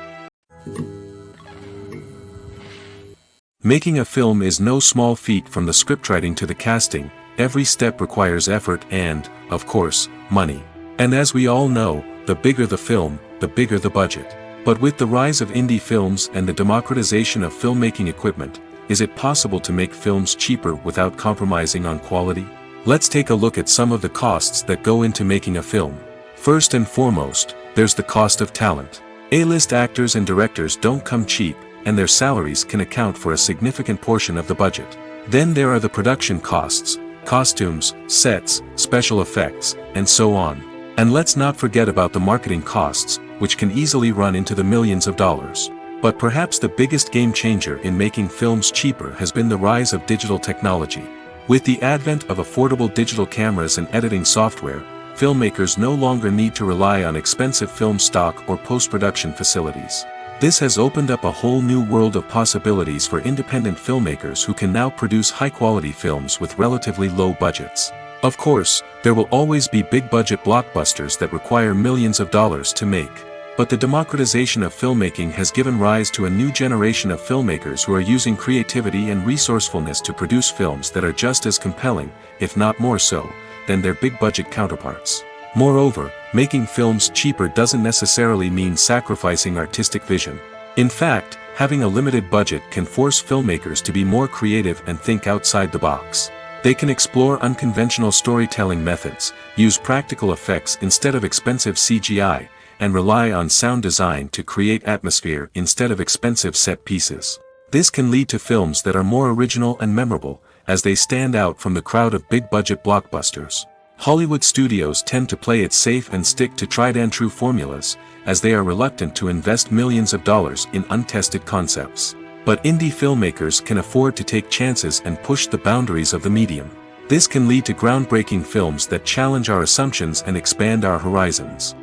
Speaker 1: Making a film is no small feat. From the scriptwriting to the casting, every step requires effort and, of course, money. And as we all know, the bigger the film, the bigger the budget. But with the rise of indie films and the democratization of filmmaking equipment, is it possible to make films cheaper without compromising on quality? Let's take a look at some of the costs that go into making a film. First and foremost, there's the cost of talent. A-list actors and directors don't come cheap, and their salaries can account for a significant portion of the budget. Then there are the production costs, costumes, sets, special effects, and so on. And let's not forget about the marketing costs, which can easily run into the millions of dollars. But perhaps the biggest game changer in making films cheaper has been the rise of digital technology. With the advent of affordable digital cameras and editing software, filmmakers no longer need to rely on expensive film stock or post-production facilities. This has opened up a whole new world of possibilities for independent filmmakers who can now produce high-quality films with relatively low budgets. Of course, there will always be big-budget blockbusters that require millions of dollars to make. But the democratization of filmmaking has given rise to a new generation of filmmakers who are using creativity and resourcefulness to produce films that are just as compelling, if not more so, than their big-budget counterparts. Moreover, making films cheaper doesn't necessarily mean sacrificing artistic vision. In fact, having a limited budget can force filmmakers to be more creative and think outside the box. They can explore unconventional storytelling methods, use practical effects instead of expensive CGI, and rely on sound design to create atmosphere instead of expensive set pieces. This can lead to films that are more original and memorable, as they stand out from the crowd of big-budget blockbusters. Hollywood studios tend to play it safe and stick to tried-and-true formulas, as they are reluctant to invest millions of dollars in untested concepts. But indie filmmakers can afford to take chances and push the boundaries of the medium. This can lead to groundbreaking films that challenge our assumptions and expand our horizons.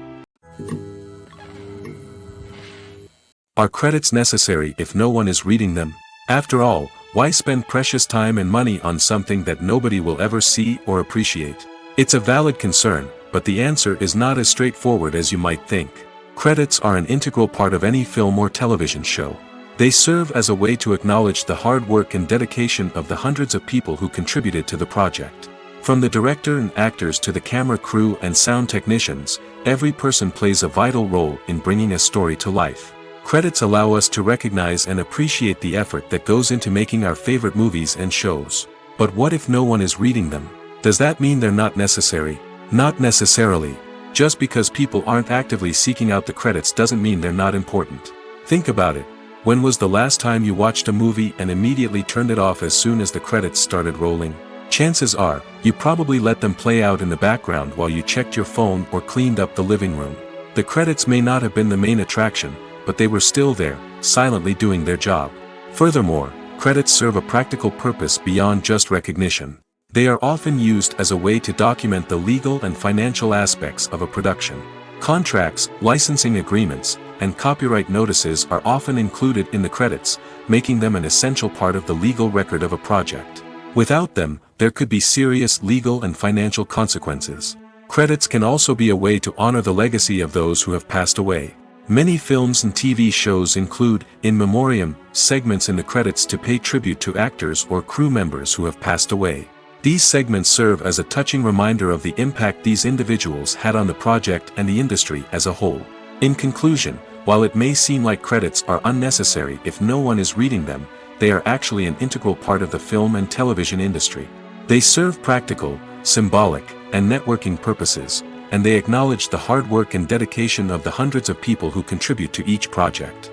Speaker 1: Are credits necessary if no one is reading them? After all, why spend precious time and money on something that nobody will ever see or appreciate? It's a valid concern, but the answer is not as straightforward as you might think. Credits are an integral part of any film or television show. They serve as a way to acknowledge the hard work and dedication of the hundreds of people who contributed to the project. From the director and actors to the camera crew and sound technicians, every person plays a vital role in bringing a story to life. Credits allow us to recognize and appreciate the effort that goes into making our favorite movies and shows. But what if no one is reading them? Does that mean they're not necessary? Not necessarily. Just because people aren't actively seeking out the credits doesn't mean they're not important. Think about it. When was the last time you watched a movie and immediately turned it off as soon as the credits started rolling? Chances are, you probably let them play out in the background while you checked your phone or cleaned up the living room. The credits may not have been the main attraction, but they were still there, silently doing their job. Furthermore, credits serve a practical purpose beyond just recognition. They are often used as a way to document the legal and financial aspects of a production. Contracts, licensing agreements, and copyright notices are often included in the credits, making them an essential part of the legal record of a project. Without them, there could be serious legal and financial consequences. Credits can also be a way to honor the legacy of those who have passed away. Many films and TV shows include, in memoriam, segments in the credits to pay tribute to actors or crew members who have passed away. These segments serve as a touching reminder of the impact these individuals had on the project and the industry as a whole. In conclusion, while it may seem like credits are unnecessary if no one is reading them, they are actually an integral part of the film and television industry. They serve practical, symbolic, and networking purposes, and they acknowledge the hard work and dedication of the hundreds of people who contribute to each project.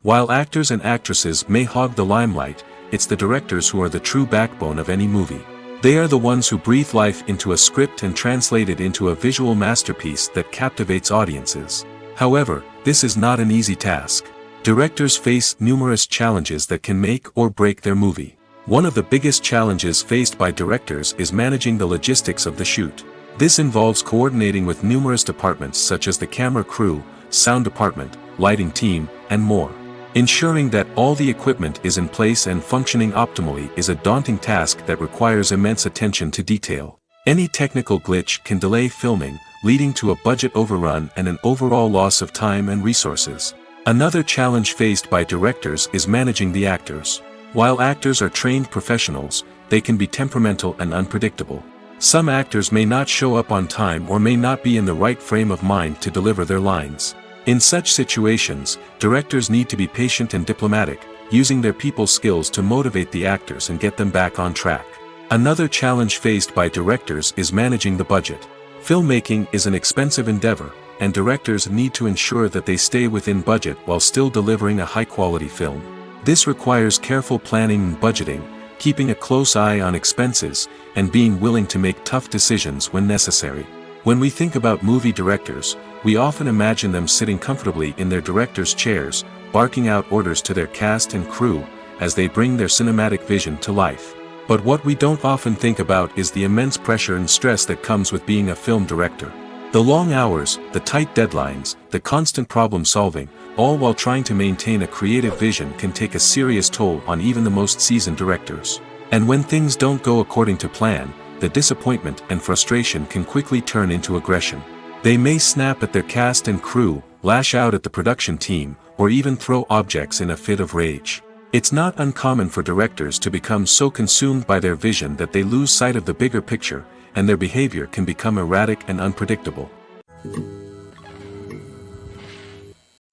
Speaker 1: While actors and actresses may hog the limelight, it's the directors who are the true backbone of any movie. They are the ones who breathe life into a script and translate it into a visual masterpiece that captivates audiences. However, this is not an easy task. Directors face numerous challenges that can make or break their movie. One of the biggest challenges faced by directors is managing the logistics of the shoot. This involves coordinating with numerous departments such as the camera crew, sound department, lighting team, and more. Ensuring that all the equipment is in place and functioning optimally is a daunting task that requires immense attention to detail. Any technical glitch can delay filming, leading to a budget overrun and an overall loss of time and resources. Another challenge faced by directors is managing the actors. While actors are trained professionals, they can be temperamental and unpredictable. Some actors may not show up on time or may not be in the right frame of mind to deliver their lines. In such situations, directors need to be patient and diplomatic, using their people skills to motivate the actors and get them back on track. Another challenge faced by directors is managing the budget. Filmmaking is an expensive endeavor, and directors need to ensure that they stay within budget while still delivering a high-quality film. This requires careful planning and budgeting, keeping a close eye on expenses, and being willing to make tough decisions when necessary. When we think about movie directors, we often imagine them sitting comfortably in their director's chairs, barking out orders to their cast and crew, as they bring their cinematic vision to life. But what we don't often think about is the immense pressure and stress that comes with being a film director. The long hours, the tight deadlines, the constant problem solving, all while trying to maintain a creative vision can take a serious toll on even the most seasoned directors. And when things don't go according to plan, the disappointment and frustration can quickly turn into aggression. They may snap at their cast and crew, lash out at the production team, or even throw objects in a fit of rage. It's not uncommon for directors to become so consumed by their vision that they lose sight of the bigger picture, and their behavior can become erratic and unpredictable.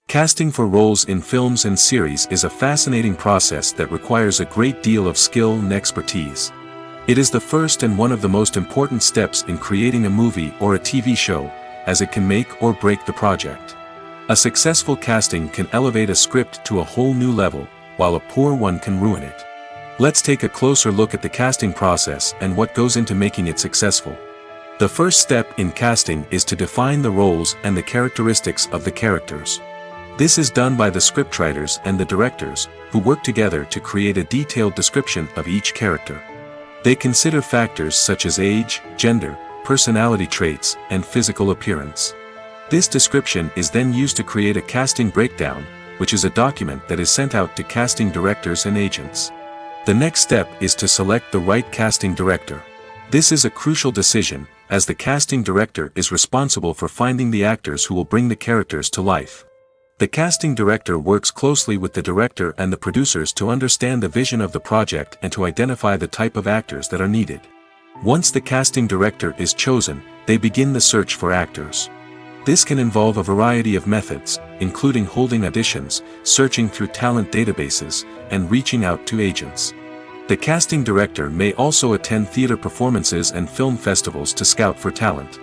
Speaker 1: Casting for roles in films and series is a fascinating process that requires a great deal of skill and expertise. It is the first and one of the most important steps in creating a movie or a TV show, as it can make or break the project. A successful casting can elevate a script to a whole new level, while a poor one can ruin it. Let's take a closer look at the casting process and what goes into making it successful. The first step in casting is to define the roles and the characteristics of the characters. This is done by the scriptwriters and the directors, who work together to create a detailed description of each character. They consider factors such as age, gender, personality traits, and physical appearance. This description is then used to create a casting breakdown, which is a document that is sent out to casting directors and agents. The next step is to select the right casting director. This is a crucial decision, as the casting director is responsible for finding the actors who will bring the characters to life. The casting director works closely with the director and the producers to understand the vision of the project and to identify the type of actors that are needed. Once the casting director is chosen, they begin the search for actors. This can involve a variety of methods, including holding auditions, searching through talent databases, and reaching out to agents. The casting director may also attend theater performances and film festivals to scout for talent.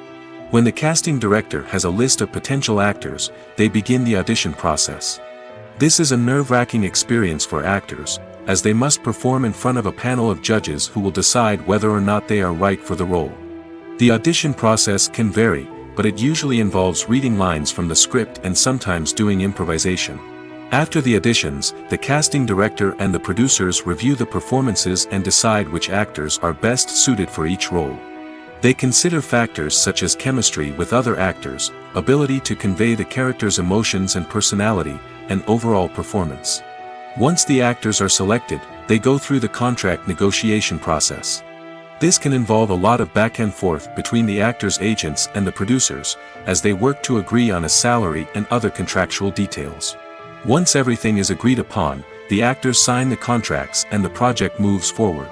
Speaker 1: When the casting director has a list of potential actors, they begin the audition process. This is a nerve-wracking experience for actors, as they must perform in front of a panel of judges who will decide whether or not they are right for the role. The audition process can vary, but it usually involves reading lines from the script and sometimes doing improvisation. After the auditions, the casting director and the producers review the performances and decide which actors are best suited for each role. They consider factors such as chemistry with other actors, ability to convey the character's emotions and personality, and overall performance. Once the actors are selected, they go through the contract negotiation process. This can involve a lot of back and forth between the actors' agents and the producers, as they work to agree on a salary and other contractual details. Once everything is agreed upon, the actors sign the contracts and the project moves forward.